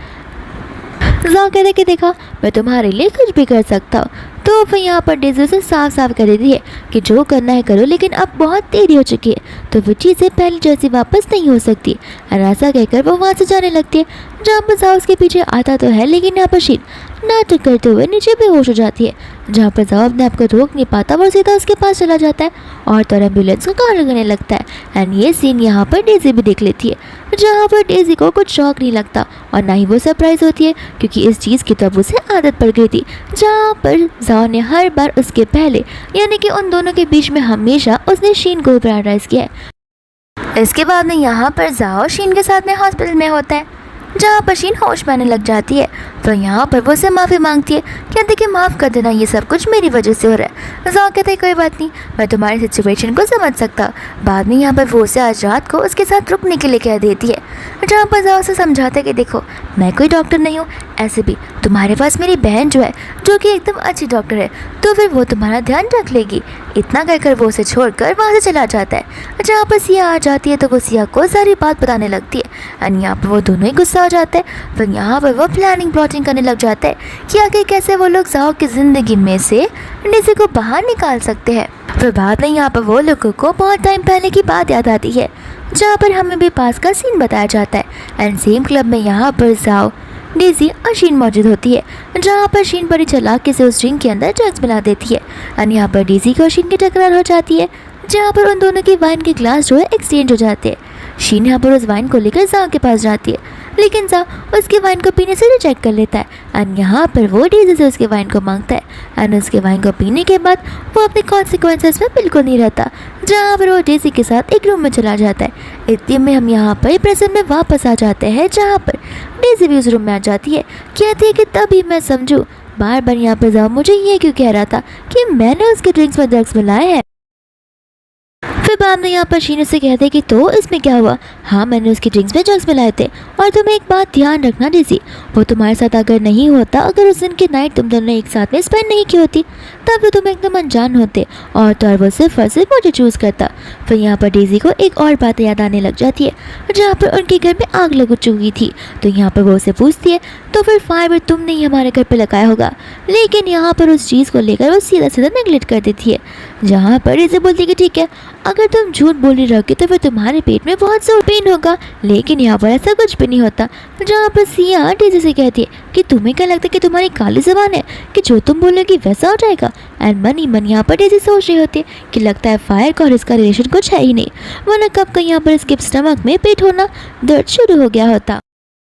जाओ कहते कि देखा मैं तुम्हारे लिए कुछ भी कर सकता हूँ। तो फिर यहाँ पर डेज़ी से साफ साफ कर देती है कि जो करना है करो, लेकिन अब बहुत देरी हो चुकी है, तो वो चीज़ें पहले जैसी वापस नहीं हो सकती। और ऐसा कहकर वो वहाँ से जाने लगती है। जहाँ पर जाओ उसके पीछे आता तो है, लेकिन यहाँ पर शीन नाटक करते हुए नीचे बेहोश हो जाती है। जहाँ पर जाओ अपने आप को रोक नहीं पाता, वो सीधा उसके पास चला जाता है और तो एम्बुलेंस को कॉल करने लगता है। एंड ये सीन यहाँ पर डेज़ी भी देख लेती है, जहाँ पर डेज़ी को कुछ शौक नहीं लगता और ना ही वो सरप्राइज होती है, क्योंकि इस चीज़ की तो अब उसे आदत पड़ गई थी। जहाँ पर जाओ ने हर बार उसके पहले यानी कि उन दोनों के बीच में हमेशा उसने शीन को प्रायोरिटाइज किया है। इसके बाद में यहाँ पर जाओ शीन के साथ में हॉस्पिटल में होता है, जहाँ पर शीन होश में आने लग जाती है। तो यहाँ पर वो उसे माफ़ी मांगती है, कहते कि माफ़ कर देना, ये सब कुछ मेरी वजह से हो रहा है। जाओ कहते हैं कोई बात नहीं, मैं तुम्हारी सिचुएशन को समझ सकता। बाद में यहाँ पर वो उसे आज रात को उसके साथ रुकने के लिए कह देती है, जहाँ पर जाओ उसे समझाता है कि देखो मैं कोई डॉक्टर नहीं हूँ, ऐसे भी तुम्हारे पास मेरी बहन जो है जो कि एकदम अच्छी डॉक्टर है, तो फिर वो तुम्हारा ध्यान रख लेगी। इतना कहकर वो उसे छोड़कर वहाँ से चला जाता है। जहाँ पर सिया आ जाती है तो वो सिया को सारी बात बताने लगती है। एंड यहाँ पर वो दोनों ही गुस्सा हो जाते हैं। फिर यहाँ पर वो प्लानिंग प्लॉटिंग करने लग जाते हैं कि आगे कैसे वो लोग जाओ की ज़िंदगी में से डेज़ी को बाहर निकाल सकते हैं। फिर बाद में यहाँ पर वो लोगों को बहुत टाइम पहले की बात याद आती है, जहाँ पर हमें भी पास का सीन बताया जाता है। एंड सेम क्लब में यहाँ पर जाओ डेज़ी और शीन मौजूद होती है, जहाँ पर शीन बड़ी चालाकी से उस ड्रिंक के अंदर ड्रग्स मिला देती है। और यहाँ पर डेज़ी को शीन की टकरार हो जाती है, जहाँ पर उन दोनों के वाइन के ग्लास जो है एक्सचेंज हो जाते हैं। शीन यहाँ पर उस वाइन को लेकर जाओ के पास जाती है, लेकिन जाओ उसके वाइन को पीने से रिजेक्ट कर लेता है। एंड यहाँ पर वो डेज़ी से उसके वाइन को मांगता है। एंड उसके वाइन को पीने के बाद वो अपने कॉन्सिक्वेंसेस में बिल्कुल नहीं रहता, जहाँ पर वो डेज़ी के साथ एक रूम में चला जाता है। इतने में हम यहाँ पर प्रेजेंट में वापस आ जाते हैं, जहाँ पर डेज़ी भी उस रूम में आ जाती है। कहती है कि तभी मैं समझूँ, बार बार यहाँ पर जाओ मुझे ये क्यों कह रहा था कि मैंने उसके ड्रिंक्स में ड्रग्स मिलाए हैं। फिर बाद में यहाँ पर शीन से कहते कि तो इसमें क्या हुआ, हाँ मैंने उसकी ड्रिंक्स में ड्रग्स मिलाए थे। और तुम्हें एक बात ध्यान रखना डेज़ी, वो तुम्हारे साथ अगर नहीं होता, अगर उस दिन की नाइट तुम दोनों एक साथ में स्पेंड नहीं की होती, तब तो तुम एकदम अनजान होते और तो और वो सिर्फ और सिर्फ मुझे चूज़ करता। फिर यहाँ पर डेज़ी को एक और बात याद आने लग जाती है, जहाँ पर उनके घर में आग लग चुकी थी। तो यहाँ पर वो उसे पूछती है तो फिर फायर तुमने ही हमारे घर पर लगाया होगा, लेकिन यहाँ पर उस चीज़ को लेकर वो सीधा सीधा नेगलेक्ट कर देती है। जहाँ पर डेज़ी बोलती है कि ठीक है अगर तुम झूठ बोली रहोगे तो फिर तुम्हारे पेट में बहुत जोर पेन होगा, लेकिन यहाँ पर ऐसा कुछ भी नहीं होता। जहाँ पर सिया डेज़ी से कहती है कि तुम्हें क्या लगता है कि तुम्हारी काली ज़बान है कि जो तुम बोलोगी वैसा हो जाएगा। एंड मनी मन यहाँ पर डेज़ी सोच रही होती है कि लगता है फायर का और इसका रिलेशन कुछ है ही नहीं, वरना कब का यहाँ पर इसके स्टमक में पेट होना दर्द शुरू हो गया होता।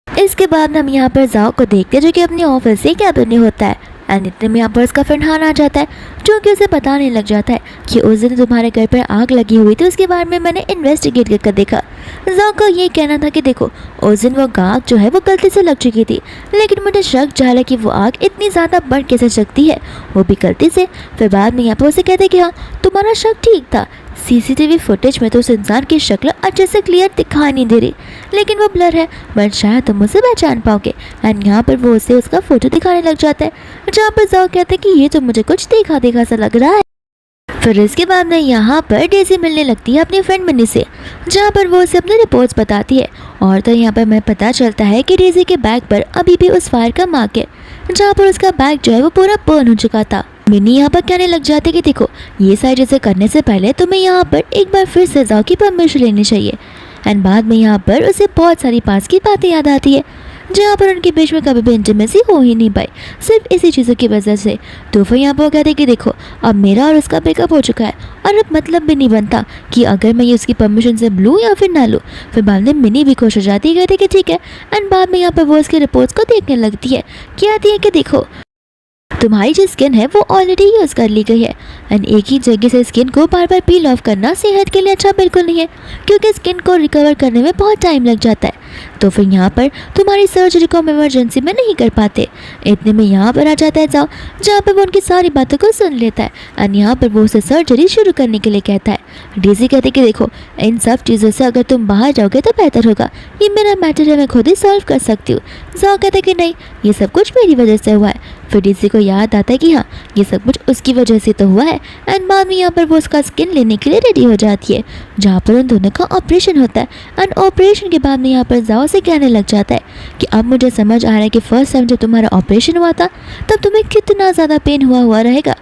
इसके बाद हम यहाँ पर जाओ को देखते हैं, जो कि अपने ऑफिस से कैबिन में होता है। एंड इतने में यहाँ पर उसका फ्रेंड हान आ जाता है, जो कि उसे बताने लग जाता है कि उस दिन तुम्हारे घर पर आग लगी हुई थी, उसके बारे में मैंने इन्वेस्टिगेट करके देखा। जाओ का ये कहना था कि देखो उस दिन वो आग जो है वो गलती से लग चुकी थी, लेकिन मुझे शक जा रहा है कि वो आग इतनी ज़्यादा बढ़ कैसे सकती है, वो भी गलती से। फिर बाद में यहाँ पर उसे कहते कि हाँ तुम्हारा शक ठीक था, सीसीटीवी फुटेज में तो उस इंसान की शक्ल अच्छे से क्लियर दिखाई नहीं दे रही, लेकिन वो ब्लर है, बट शायद तुम उसे पहचान पाओगे। एंड यहाँ पर वो उसे उसका फोटो दिखाने लग जाता है, जहाँ पर जाओ कहते हैं कि ये तो मुझे कुछ देखा देखा सा लग रहा है। फिर इसके बाद में यहाँ पर डेज़ी मिलने लगती है अपनी फ्रेंड मिनी से, जहाँ पर वो उसे अपने रिपोर्ट्स बताती है। और तो यहाँ पर हमें पता चलता है कि डेज़ी के बैग पर अभी भी उस फायर का मार्क है, जहाँ पर उसका बैग जो है वो पूरा बर्न हो चुका था। मिनी यहाँ पर कहने लग जाती है कि देखो, ये सारी चीज़ें करने से पहले तुम्हें यहाँ पर एक बार फिर से जाओ की परमिशन लेनी चाहिए। एंड बाद में यहाँ पर उसे बहुत सारी पास की बातें याद आती है, जहाँ पर उनके बीच में कभी भी इंटीमेसी हो ही नहीं पाई, सिर्फ इसी चीज़ों की वजह से। तो फिर यहाँ पर वो कहते कि देखो, अब मेरा और उसका ब्रेकअप हो चुका है और अब मतलब भी नहीं बनता कि अगर मैं ये उसकी परमिशन से लूँ या फिर ना लूँ। फिर बाद में मिनी भी खुश हो जाती है, कहते कि ठीक है। एंड बाद में यहाँ पर वो उसके रिपोर्ट्स को देखने लगती है, कहती है कि देखो, तुम्हारी जो स्किन है वो ऑलरेडी यूज़ कर ली गई है। एंड एक ही जगह से स्किन को बार बार पील ऑफ करना सेहत के लिए अच्छा बिल्कुल नहीं है, क्योंकि स्किन को रिकवर करने में बहुत टाइम लग जाता है। तो फिर यहाँ पर तुम्हारी सर्जरी को हम इमरजेंसी में नहीं कर पाते। इतने में यहाँ पर आ जाता है जाओ, जहाँ पर वो उनकी सारी बातों को सुन लेता है। एंड यहाँ पर वो उसे सर्जरी शुरू करने के लिए कहता है। डेज़ी कहते कि देखो, इन सब चीज़ों से अगर तुम बाहर जाओगे तो बेहतर होगा, ये मेरा मैटर है, मैं खुद ही सॉल्व कर सकती हूँ। जाओ कहते कि नहीं, ये सब कुछ मेरी वजह से हुआ है। फिर डेज़ी को याद आता है कि हाँ, ये सब कुछ उसकी वजह से तो हुआ है। एंड बाद में यहाँ पर वो उसका स्किन लेने के लिए रेडी हो जाती है, जहाँ पर उन दोनों का ऑपरेशन होता है। एंड ऑपरेशन के बाद में यहाँ पर जाओ से कहने लग जाता है कि अब मुझे समझ आ रहा है कि फर्स्ट टाइम जब तुम्हारा ऑपरेशन हुआ था तब तुम्हें कितना ज़्यादा पेन हुआ रहेगा।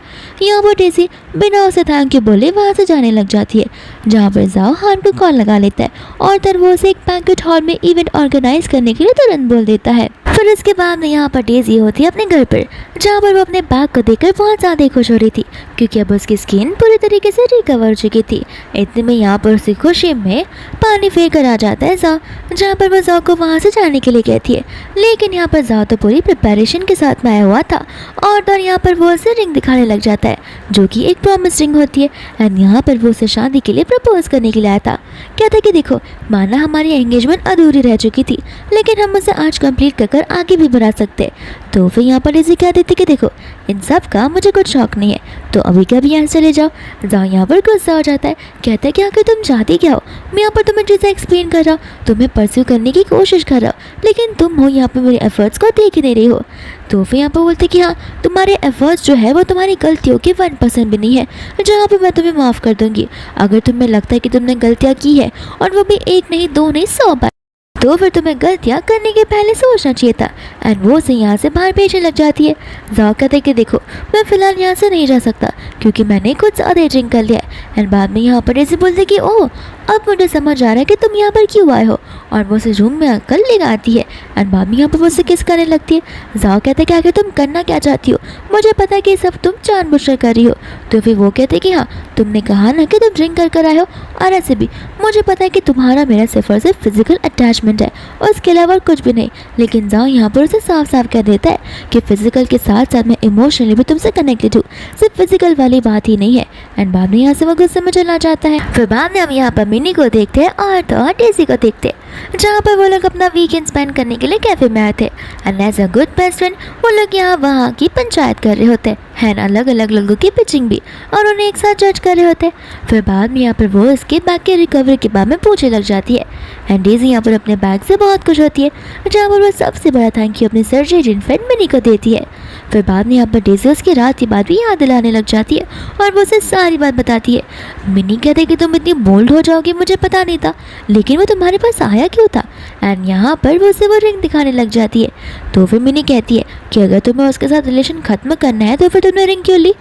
यहाँ पर डेज़ी बिना उसे थैंक यू बोले वहाँ से जाने लग जाती है, जहाँ पर जाओ हान को कॉल लगा लेता है और फिर वो उसे एक बैंक्वेट हॉल में इवेंट ऑर्गेनाइज करने के लिए तुरंत बोल देता है। फिर इसके बाद में यहाँ पर डेज़ी होती है अपने घर पर, जहाँ पर वो अपने बैग को देखकर बहुत ज़्यादा खुश हो रही थी, क्योंकि अब उसकी स्किन पूरी तरीके से रिकवर हो चुकी थी। इतने में यहाँ पर उसकी खुशी में पानी फेंक कर आ जाता है जाओ, जहाँ पर वो जाओ को वहाँ से जाने के लिए कहती है। लेकिन यहाँ पर जाओ तो पूरी प्रिपरेशन के साथ में आया हुआ था, और यहाँ पर वो उसे रिंग दिखाने लग जाता है, जो कि एक प्रॉमिस रिंग होती है। एंड यहाँ पर वो उसे शादी के लिए प्रपोज करने के लिए आया था। कहता कि देखो, माना हमारी एंगेजमेंट अधूरी रह चुकी थी, लेकिन हम उसे आज कंप्लीट कर आगे भी बढ़ा सकते। तो फिर यहाँ पर डेज़ी कह देती कि देखो, इन सब का मुझे कुछ शौक नहीं है, तो अभी क्या भी यहाँ से चले जाओ। जाओ यहाँ पर गुस्सा हो जाता है, कहता है कि आखिर तुम चाहती क्या हो? मैं यहाँ पर तुम्हें चीज़ें एक्सप्लेन कर रहा हूँ, तुम्हें परस्यू करने की कोशिश कर रहा हूँ, लेकिन तुम हो यहाँ पर मेरे एफर्ट्स को देख ही नहीं रही हो। तो फिर यहाँ पर बोलते कि हाँ, तुम्हारे एफर्ट्स जो है वो तुम्हारी गलतियों के 1% भी नहीं है, जहाँ पर मैं तुम्हें माफ़ कर दूँगी। अगर तुम्हें लगता है कि तुमने गलतियाँ की है, और वो भी एक नहीं, दो नहीं, 100 बार, तो फिर तुम्हें गलतियाँ करने के पहले सोचना चाहिए था। एंड वो उसे यहाँ से बाहर भेजने लग जाती है। जाओ कहते कि देखो, मैं फ़िलहाल यहाँ से नहीं जा सकता, क्योंकि मैंने कुछ ज़्यादा ड्रिंक कर लिया है। एंड बाद में यहाँ पर ऐसे बोलते कि ओह, अब मुझे समझ आ रहा है कि तुम यहाँ पर क्यों आए हो। और वो उसे रूम में आकर ले आती है। एंड बाद में यहाँ पर वो उसे किस करने लगती है। जाओ कहते कि आखिर तुम करना क्या चाहती हो? मुझे पता है कि सब तुम जानबूझकर कर रही हो। तो फिर वो कहते कि हाँ, तुमने कहा ना कि तुम ड्रिंक कर आए हो, और ऐसे भी मुझे पता है कि तुम्हारा मेरा सिर्फ और सिर्फ फिजिकल अटैचमेंट है, और उसके अलावा कुछ भी नहीं। लेकिन जाओ यहाँ पर उसे साफ साफ कह देता है कि फिजिकल के साथ साथ मैं इमोशनली भी तुमसे कनेक्टेड हूँ, सिर्फ फिजिकल वाली बात ही नहीं है। एंड बाद में यहाँ से वो गुस्से में चला जाता है। फिर बाद में हम यहाँ पर मिनी को देखते हैं और तो डेज़ी को देखते हैं, जहाँ पर वो लोग अपना वीकेंड स्पेंड करने के लिए कैफे में आए थे। And as a good best friend वो लोग यहाँ वहाँ की पंचायत कर रहे होते हैं, अलग अलग लोगों की पिचिंग भी, और उन्हें एक साथ जज कर रहे होते हैं। फिर बाद में यहाँ पर वो इसके बैग के रिकवरी के बारे में पूछने लग जाती है। एंड डेज़ी यहाँ पर अपने बैग से बहुत खुश होती है, जहाँ पर वो सबसे बड़ा थैंक यू अपनी सर्जरी फ्रेंड मिनी को देती है। फिर बाद में यहाँ पर डेज़ी उसकी रात की बात भी याद दिलाने लग जाती है, और वो उसे सारी बात बताती है। मिनी कहते कि तुम इतनी बोल्ड हो जाओगी मुझे पता नहीं था, लेकिन वो तुम्हारे पास आया क्यों था? एंड यहाँ पर वो उसे वो रिंग दिखाने लग जाती है। तो फिर मिनी कहती है कि अगर तुम्हें उसके साथ रिलेशन ख़त्म करना है तो फिर तुमने रिंग क्यों ली?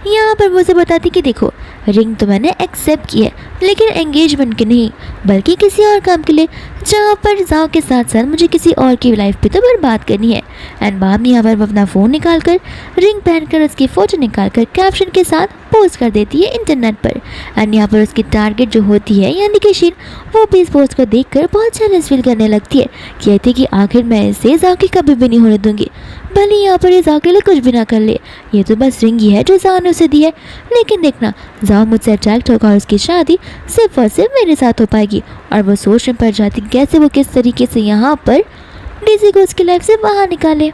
यहाँ पर वो उसे बताती कि देखो, रिंग तो मैंने एक्सेप्ट की है, लेकिन एंगेजमेंट के नहीं, बल्कि किसी और काम के लिए, जहाँ पर जाओ के साथ साथ मुझे किसी और की लाइफ भी तो बर्बाद करनी है। एंड बाद में यहाँ पर वो अपना फ़ोन निकाल कर, रिंग पहनकर उसकी फ़ोटो निकाल कर कैप्शन के साथ पोस्ट कर देती है इंटरनेट पर। एंड यहाँ पर उसकी टारगेट जो होती है यानी कि शीन, वो भी इस पोस्ट को देखकर बहुत जेलस फील करने लगती है, कहती कि आखिर मैं इसे जाके कभी भी नहीं होने दूंगी, भले यहाँ पर ये जाओ के लिए कुछ भी ना कर ले, ये तो बस रिंग ही है जो जाओ ने उसे दी है। लेकिन देखना, जाओ मुझसे अट्रैक्ट होगा और उसकी शादी सिर्फ और सिर्फ मेरे साथ हो पाएगी। और वो सोचने पड़ जाती कैसे वो किस तरीके से यहाँ पर डेज़ी को उसकी लाइफ से बाहर निकाले।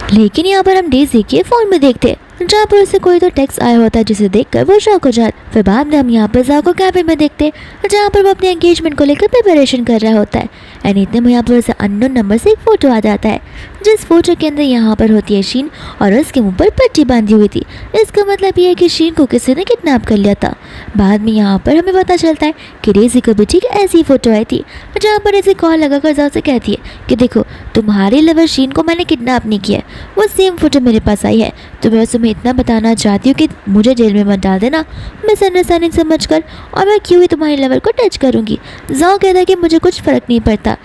लेकिन यहाँ पर हम डेज़ी के फ़ोन में देखते हैं, जहाँ पर उसे कोई तो टेक्स्ट आया होता है, जिसे देखकर वो शॉक हो जाता है। फिर बाद में हम यहाँ पर जाओ को कैबिन में देखते हैं, जहाँ पर वो अपने एंगेजमेंट को लेकर प्रिपरेशन कर रहा होता है। एंड इतने में यहाँ पर उसे अननोन नंबर से एक फ़ोटो आ जाता है, जिस फोटो के अंदर यहाँ पर होती है शीन और उसके मुंह पर पट्टी बांधी हुई थी। इसका मतलब ये है कि शीन को किसी ने किडनैप कर लिया था। बाद में यहाँ पर हमें पता चलता है कि डेज़ी को भी ठीक ऐसी फोटो आई थी, जहाँ पर ऐसे कॉल लगाकर जाओ से कहती है कि देखो तुम्हारे लवर शीन को मैंने किडनैप नहीं किया, वो सेम फोटो मेरे पास आई है। तो मैं तुम्हें इतना बताना चाहती हूँ कि मुझे जेल में मत डाल देना मिसअंडरस्टैंडिंग समझ कर, और मैं क्यों ही तुम्हारे लवर को टच करूँगी। जाओ कहता है कि मुझे कुछ फ़र्क नहीं पड़ता।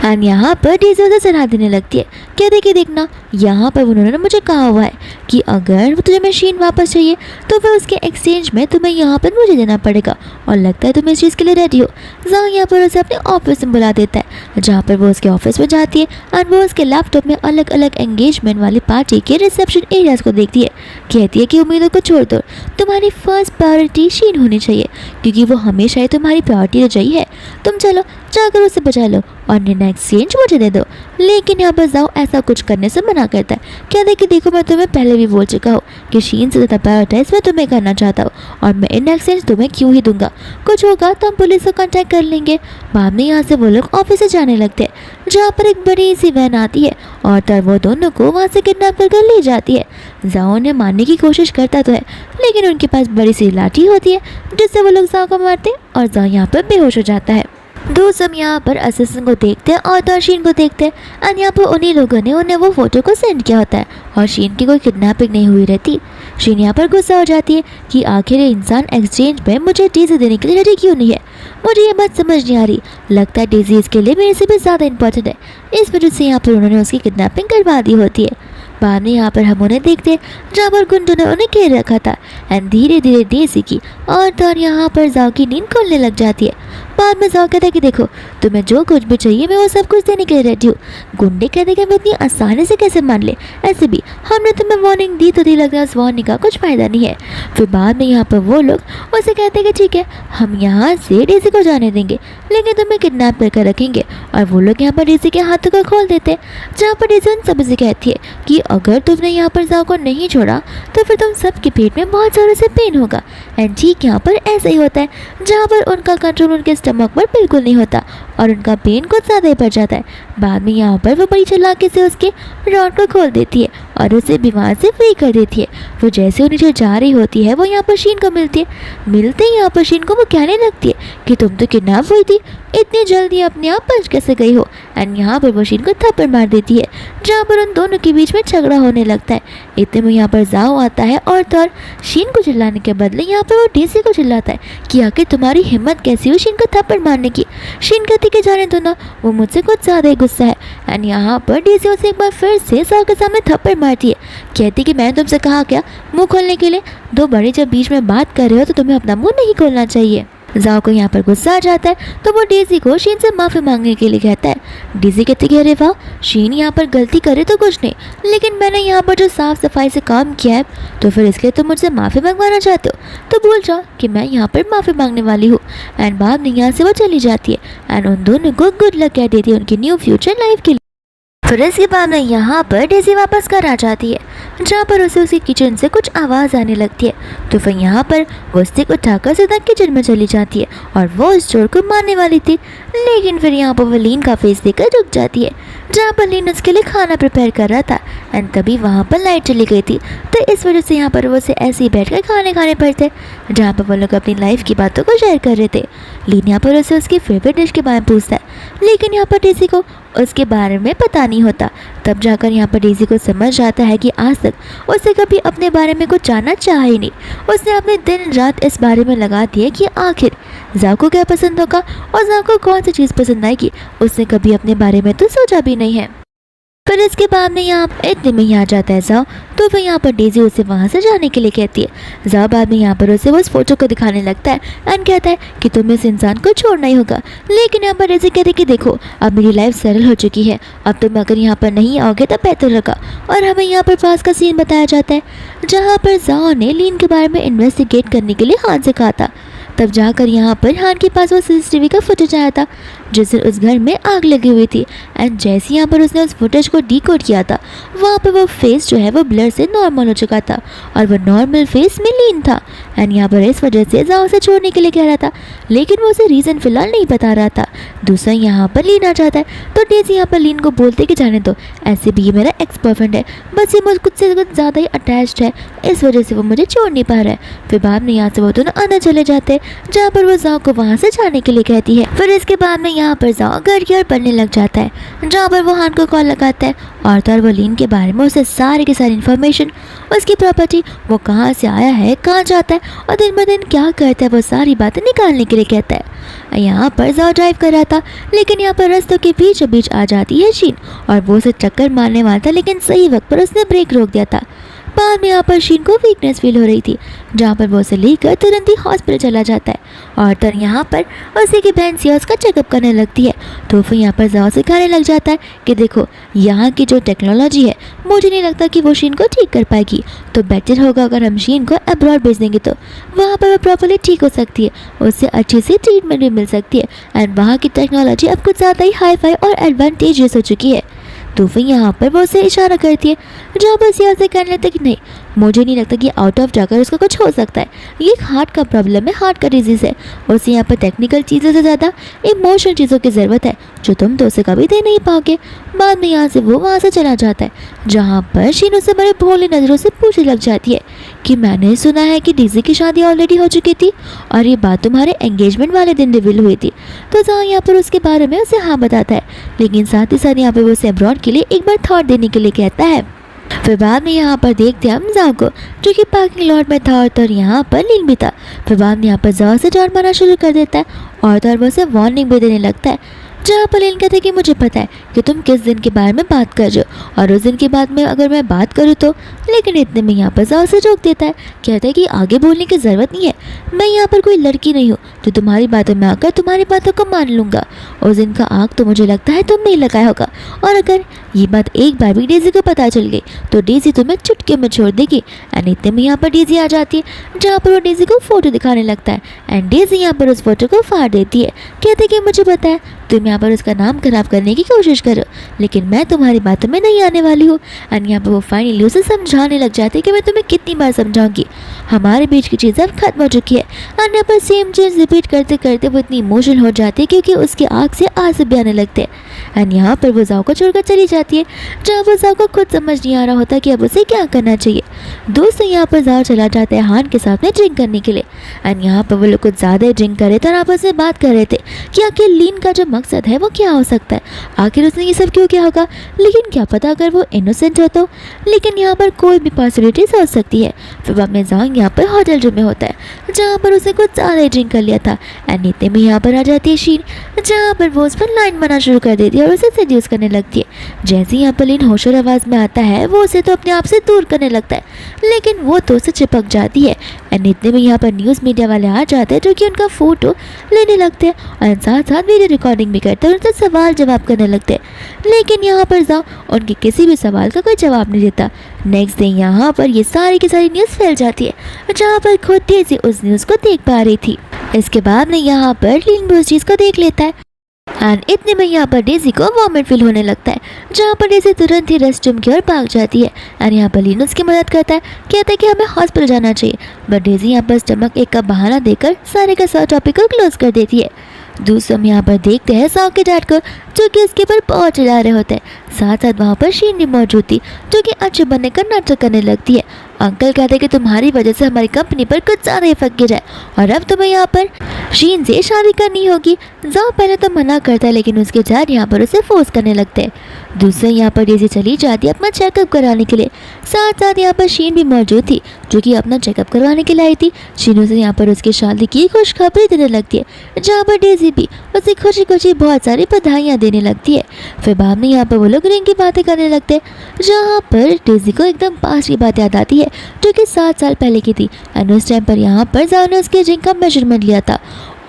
एंड यहाँ पर डेज़ी उसे सलाह देने लगती है, कहते कि देखना यहाँ पर उन्होंने मुझे कहा हुआ है कि अगर तुझे मशीन वापस चाहिए तो फिर उसके एक्सचेंज में तुम्हें यहाँ पर मुझे देना पड़ेगा, और लगता है तुम इस चीज़ के लिए रेडी हो। जाओ यहाँ पर उसे अपने ऑफिस में बुला देता है, जहाँ पर वो उसके ऑफिस में जाती है और वो उसके लैपटॉप में अलग अलग एंगेजमेंट वाली पार्टी के रिसेप्शन एरियाज़ को देखती है। कहती है कि उम्मीदों को छोड़ दो, तुम्हारी फर्स्ट प्रायोरिटी शीन होनी चाहिए, क्योंकि वो हमेशा ही तुम्हारी प्रायोरिटी रही है। तुम चलो जाकर उसे बचा लो और निर्णय एक्सचेंज मुझे दे दो। लेकिन यहाँ पर जाओ ऐसा कुछ करने से मना करता है, कहते कि देखो मैं तुम्हें पहले भी बोल चुका हूँ कि शीन से ज़्यादा प्रायोरिटाइज मैं तुम्हें करना चाहता हूँ, और मैं इन एक्सचेंज तुम्हें क्यों ही दूंगा। कुछ होगा तो हम पुलिस को कांटेक्ट कर लेंगे। बाद में यहाँ से वो लोग ऑफिस से जाने लगते हैं, जहाँ पर एक बड़ी सी वैन आती है और तब वो दोनों को वहाँ से किडनैप कर ले जाती है। जाओ उन्हें मारने की कोशिश करता तो है, लेकिन उनके पास बड़ी सी लाठी होती है जिससे वो लोग जाओ को मारते हैं और जाओ यहाँ पर बेहोश हो जाता है। दोस्त हम यहाँ पर असिस्टेंट को देखते हैं और तो शीन को देखते हैं, एंड यहाँ पर उन्हीं लोगों ने उन्हें वो फोटो को सेंड किया होता है और शीन की कोई किडनैपिंग नहीं हुई रहती। शीन यहाँ पर गुस्सा हो जाती है कि आखिर ये इंसान एक्सचेंज में मुझे डेज़ी देने के लिए रेडी क्यों नहीं है। मुझे ये बात समझ नहीं आ रही, लगता है डेज़ी इसके लिए मेरे से भी ज़्यादा इंपॉर्टेंट है, इस वजह से यहाँ पर उन्होंने उसकी किडनैपिंग करवा दी होती है। बाद में यहाँ पर हम उन्हें देखते हैं जहाँ पर गुंडों ने उन्हें घेर रखा था, एंड धीरे धीरे डेज़ी की और तो यहाँ पर जाओ की नींद खुलने लग जाती है। बाद में जाओ कहता है कि देखो तुम्हें जो कुछ भी चाहिए मैं वो सब कुछ देने के लिए रेडी हूँ। गुंडे कहते कि मैं इतनी आसानी से कैसे मान ले, ऐसे भी हमने तुम्हें वार्निंग दी तो दी, लग रहा है उस वार्निंग का कुछ फ़ायदा नहीं है। फिर बाद में यहाँ पर वो लोग उसे कहते हैं कि ठीक है हम यहाँ से डेज़ी को जाने देंगे, लेकिन तुम्हें किडनैप करके रखेंगे। और वो लोग यहाँ पर डेज़ी के हाथों को खोल देते हैं, जहाँ पर डेज़ी उन सभी से कहती है कि अगर तुमने यहाँ पर जाओ को नहीं छोड़ा तो फिर तुम सबके पेट में बहुत ज़ोरों से पेन होगा। एंड ठीक यहाँ पर ऐसा ही होता है, जहाँ पर उनका कंट्रोल उनके स्टमक पर बिल्कुल नहीं होता और उनका पेन कुछ ज़्यादा ही बढ़ जाता है। बाद में यहाँ पर वो बड़ी चालाकी से उसके रॉड को खोल देती है और उसे बीमार से फ्री कर देती है। वो जैसे वो नीचे जा रही होती है वो यहाँ पर शीन को मिलती है। मिलते ही यहाँ पर शीन को वो कहने लगती है कि तुम तो किडनैप हुई थी, इतनी जल्दी अपने आप बच कैसे गई हो। एंड यहाँ पर वो शीन को थप्पड़ मार देती है, जहाँ पर उन दोनों के बीच में झगड़ा होने लगता है। इतने में यहाँ पर जाओ आता है और तो और शीन को चिल्लाने के बदले यहाँ पर वो डेज़ी को चिल्लाता है कि आखिर तुम्हारी हिम्मत कैसी हुई शीन को थप्पड़ मारने की। शीन कहती कि जाने दो ना, वो मुझसे कुछ ज़्यादा ही गुस्सा है। एंड यहाँ पर डेज़ी उसे एक बार फिर से जाओ के सामने थप्पड़ मारती है, कहती कि मैंने तुमसे कहा क्या मुंह खोलने के लिए, दो बड़े जब बीच में बात कर रहे हो तो तुम्हें अपना मुंह नहीं खोलना चाहिए। जाओ को यहाँ पर गुस्सा आ जाता है तो वो डेज़ी को शीन से माफ़ी मांगने के लिए कहता है। डेज़ी कहती कि अरे वाह शीन यहाँ पर गलती करे तो कुछ नहीं, लेकिन मैंने यहाँ पर जो साफ़ सफाई से काम किया है तो फिर इसलिए तुम मुझसे माफ़ी मंगवाना चाहते हो, तो भूल जाओ कि मैं यहाँ पर माफ़ी मांगने वाली हूँ। एंड बाद में यहाँ से वो चली जाती है एंड उन दोनों को गुड लक कह देती है उनकी न्यू फ्यूचर लाइफ के लिए। फिर इसके बाद में यहाँ पर डेज़ी वापस घर आ जाती है, जहाँ पर उसे उसकी किचन से कुछ आवाज़ आने लगती है। तो फिर यहाँ पर वो स्टिक उठाकर सीधा किचन में चली जाती है और वो इस चोर को मारने वाली थी, लेकिन फिर यहाँ पर वो लीन का फेस देखकर रुक जाती है, जहाँ पर लीन उसके लिए खाना प्रिपेयर कर रहा था। एंड तभी वहाँ पर लाइट चली गई थी, तो इस वजह से यहाँ पर वो उसे ऐसे ही बैठ कर खाने पड़ते, जहाँ पर वो लोग अपनी लाइफ की बातों को शेयर कर रहे थे। लीन यहाँ पर उसे उसकी फेवरेट डिश के बारे में पूछता है, लेकिन यहाँ पर डेज़ी को उसके बारे में पता नहीं होता। तब जाकर यहाँ पर डेज़ी को समझ आता है कि आज तक उसे कभी अपने बारे में कुछ जानना चाहा ही नहीं। उसने अपने दिन रात इस बारे में लगा दिए कि आखिर जाओ को क्या पसंद होगा और जाओ को कौन सी चीज़ पसंद आएगी, उसने कभी अपने बारे में तो सोचा भी नहीं है। फिर इसके बाद में यहाँ इतने में ही आ जाता है जाओ, तो फिर यहाँ पर डेज़ी उसे वहाँ से जाने के लिए कहती है। जाओ बाद में यहाँ पर उसे वो उस फोटो को दिखाने लगता है एंड कहता है कि तुम्हें इस इंसान को छोड़ना ही होगा। लेकिन यहाँ पर डेज़ी कहती कि देखो अब मेरी लाइफ सरल हो चुकी है, अब तुम अगर यहाँ पर नहीं आओगे तो बेहतर होगा। और हमें यहाँ पर पास का सीन बताया जाता है, जहाँ पर जाओ ने लीन के बारे में इन्वेस्टिगेट करने के लिए हाथ से कहा था। तब जाकर यहाँ पर हान के पास वो CCTV का फुटेज आया था, जिस दिन उस घर में आग लगी हुई थी। एंड जैसे यहाँ पर उसने उस फुटेज को डिकोड किया था, वहाँ पर वो फेस जो है वो ब्लर से नॉर्मल हो चुका था और वो नॉर्मल फेस में लीन था। एंड यहाँ पर इस वजह से जाओ से छोड़ने के लिए कह रहा था, लेकिन वो उसे रीज़न फिलहाल नहीं बता रहा था। दूसरा यहाँ पर लीन आ जाता है तो डेज़ी यहाँ पर लीन को बोलते कि जाने दो, ऐसे भी ये मेरा एक्स बॉयफ्रेंड है, बस ये मुझसे कुछ ज़्यादा ही अटैच्ड है, इस वजह से वो मुझे छोड़ नहीं पा रहा है। फिर बाद में यहाँ से वो दोनों आना चले जाते हैं, जहाँ पर वो जाओ को वहाँ से जाने के लिए कहती है। फिर इसके बाद में यहाँ पर जाओ घर की ओर बढ़ने लग जाता है, जहाँ पर वो हान को कॉल लगाता है और तो और वो लीन के बारे में उसे सारी की सारी इन्फॉर्मेशन, उसकी प्रॉपर्टी, वो कहाँ से आया है, कहाँ जाता है और दिन ब दिन क्या करता है, वो सारी बातें निकालने के लिए कहता है। यहाँ पर जाओ ड्राइव कर रहा था, लेकिन यहाँ पर रास्तों के बीचों बीच आ जाती है शीन और वो उसे टक्कर मारने वाला था, लेकिन सही वक्त पर उसने ब्रेक रोक दिया था। बाद में यहाँ पर शीन को वीकनेस फील हो रही थी, जहाँ पर वो उसे लेकर तुरंत ही हॉस्पिटल चला जाता है और तो यहाँ पर उसी की बहन सिया उसका चेकअप करने लगती है। तो फिर यहाँ पर जाओ सिखाने लग जाता है कि देखो यहाँ की जो टेक्नोलॉजी है, मुझे नहीं लगता कि वो शीन को ठीक कर पाएगी, तो बेटर होगा अगर हम शीन को अब्रॉड भेज देंगे, तो वहाँ पर वो प्रॉपरली ठीक हो सकती है, उससे अच्छी सी ट्रीटमेंट भी मिल सकती है। एंड वहाँ की टेक्नोलॉजी अब कुछ ज़्यादा ही हाई फाई और एडवांटेजियस हो चुकी है। तो फिर यहाँ पर वो उसे इशारा करती है, जहाँ पर सिया से कहने लगता है कि नहीं, मुझे नहीं लगता कि आउट ऑफ जाकर उसका कुछ हो सकता है, ये एक हार्ट का प्रॉब्लम है, हार्ट का डिजीज़ है, उसे यहाँ पर टेक्निकल चीज़ों से ज़्यादा इमोशनल चीज़ों की ज़रूरत है, जो तुम तो उसे कभी दे नहीं पाओगे। बाद में यहाँ से वो वहाँ से चला जाता है, जहाँ पर शीन उसे बड़े भोले नज़रों से पूछने लग जाती है कि मैंने सुना है कि डीजी की शादी ऑलरेडी हो चुकी थी और ये बात तुम्हारे एंगेजमेंट वाले दिन रिवील हुई थी। तो जहाँ यहाँ पर उसके बारे में उसे हाँ बताता है, लेकिन साथ ही साथ यहाँ पर वो उसे अब्रॉड के लिए एक बार थॉट देने के लिए कहता है। फिर बाद में यहाँ पर देखते हैं हम जाओ को, जो कि पार्किंग लॉट में था और तो यहाँ पर लीन भी था। फिर बाद में यहाँ पर जाओ से डॉट मारना शुरू कर देता है और तो वो उसे वार्निंग भी देने लगता है, जहाँ पर लीन कहते हैं कि मुझे पता है कि तुम किस दिन के बारे में बात कर रहे हो और उस दिन के बाद में अगर मैं बात करूँ तो, लेकिन इतने में यहाँ पर जाओ से रोक देता है, कहता है कि आगे बोलने की ज़रूरत नहीं है, मैं यहाँ पर कोई लड़की नहीं हूँ जो तुम्हारी बातों में आकर तुम्हारी बातों को मान लूँगा। उस दिन का आग तो मुझे लगता है तुमने ही लगाया होगा, और अगर ये बात एक बार भी डेज़ी को पता चल गई तो डेज़ी तुम्हें चुटके में छोड़ देगी। एंड इतने में यहाँ पर डेज़ी आ जाती है, जहाँ पर वो डेज़ी को फ़ोटो दिखाने लगता है एंड डेज़ी यहाँ पर उस फोटो को फाड़ देती है, कहते कि मुझे पता है तुम यहाँ पर उसका नाम खराब करने की कोशिश करो, लेकिन मैं तुम्हारी बातों में नहीं आने वाली हूँ। एंड यहाँ पर वो फाइनली उसे समझाने लग जाते हैं कि मैं तुम्हें कितनी बार समझाऊंगी, हमारे बीच की चीज़ अब खत्म हो चुकी है। एंड यहाँ पर सेम चीज़ रिपीट करते करते वो इतनी इमोशनल हो जाती है क्योंकि उसकी आँख से आंसू भी आने लगते हैं। एंड यहाँ पर वो जाओ को छोड़कर चली जाती है, जहाँ वो जाओ को खुद समझ नहीं आ रहा होता कि अब उसे क्या करना चाहिए। दोस्तों यहाँ पर जाओ चला जाता है हान के साथ में ड्रिंक करने के लिए। एंड यहाँ पर वो लोग कुछ ज़्यादा ही ड्रिंक कर रहे थे और आपस में बात कर रहे थे कि आखिर लीन का जो मकसद है वो क्या हो सकता है, आखिर उसने ये सब क्यों किया होगा, लेकिन क्या पता अगर वो इनोसेंट हो तो, लेकिन यहाँ पर कोई भी पॉसिबिलिटीज हो सकती है। फिर बाद में जांग यहाँ पर होटल रूम में होता है, जहाँ पर उसने कुछ ज़्यादा ही ड्रिंक कर लिया था। एंड इतने में यहाँ पर आ जाती है शीन, जहाँ पर वो उस पर लाइन बना शुरू कर देती है और उसे सेड्यूस करने लगती है। जैसे ही यहाँ पर लीन होशर आवाज़ में आता है, वो उसे तो अपने आप से दूर करने लगता है, लेकिन वो तो उसे चिपक जाती है। एंड इतने में यहाँ पर न्यूज़ मीडिया वाले आ जाते हैं, जो कि उनका फ़ोटो लेने लगते हैं और साथ साथ वीडियो रिकॉर्डिंग भी करते हैं, उनसे सवाल जवाब करने लगते हैं, लेकिन यहाँ पर जाओ उनके किसी भी सवाल का कोई जवाब नहीं देता। नेक्स्ट डे यहाँ पर ये सारी की सारी न्यूज़ फैल जाती है, जहाँ पर खुद डेज़ी उस न्यूज़ को देख पा रही थी। इसके बाद में यहाँ पर लीन भी उस चीज़ को देख लेता है एंड इतने में यहाँ पर डेज़ी को वॉमिट फील होने लगता है, जहाँ पर डेज़ी तुरंत ही रेस्टरूम की ओर भाग जाती है। एंड यहाँ पर लीन उसकी मदद करता है, कहता है कि हमें हॉस्पिटल जाना चाहिए, बट डेज़ी यहाँ पर स्टमक एक का बहाना देकर सारे का सारा टॉपिक को क्लोज कर देती है। दूसरे हम यहाँ पर देखते हैं साव के डैड को, जो कि इसके ऊपर बहुत चिल्ला रहे होते हैं। साथ साथ वहाँ पर शीन भी मौजूद थी, जो कि अच्छे बनने का नाटक करने लगती है। अंकल कहते हैं कि तुम्हारी वजह से हमारी कंपनी पर कुछ ज़्यादा इफेक्ट गिरा है और अब तुम्हें यहाँ पर शीन से शादी करनी होगी। जाओ पहले तो मना करता है, लेकिन उसके डैड यहाँ पर उसे फोर्स करने लगते हैं। दूसरे यहाँ पर डेज़ी चली जाती है अपना चेकअप कराने के लिए। साथ साथ यहाँ पर शीन भी मौजूद थी, जो कि अपना चेकअप करवाने के लिए आई थी। शीन उसे यहाँ पर उसकी शादी की खुशखबरी देने लगती है, जहाँ पर डेज़ी भी उसे खुशी खुशी बहुत सारी बधाइयाँ देने लगती है। फिर बाद में यहाँ पर वो लोग रिंग की बातें करने लगते हैं, जहाँ पर डेज़ी को एकदम पास की बात याद आती है, जो कि 7 साल पहले की थी। एंड उस टाइम पर यहाँ पर जाओ ने उसके रिंग का मेजरमेंट लिया था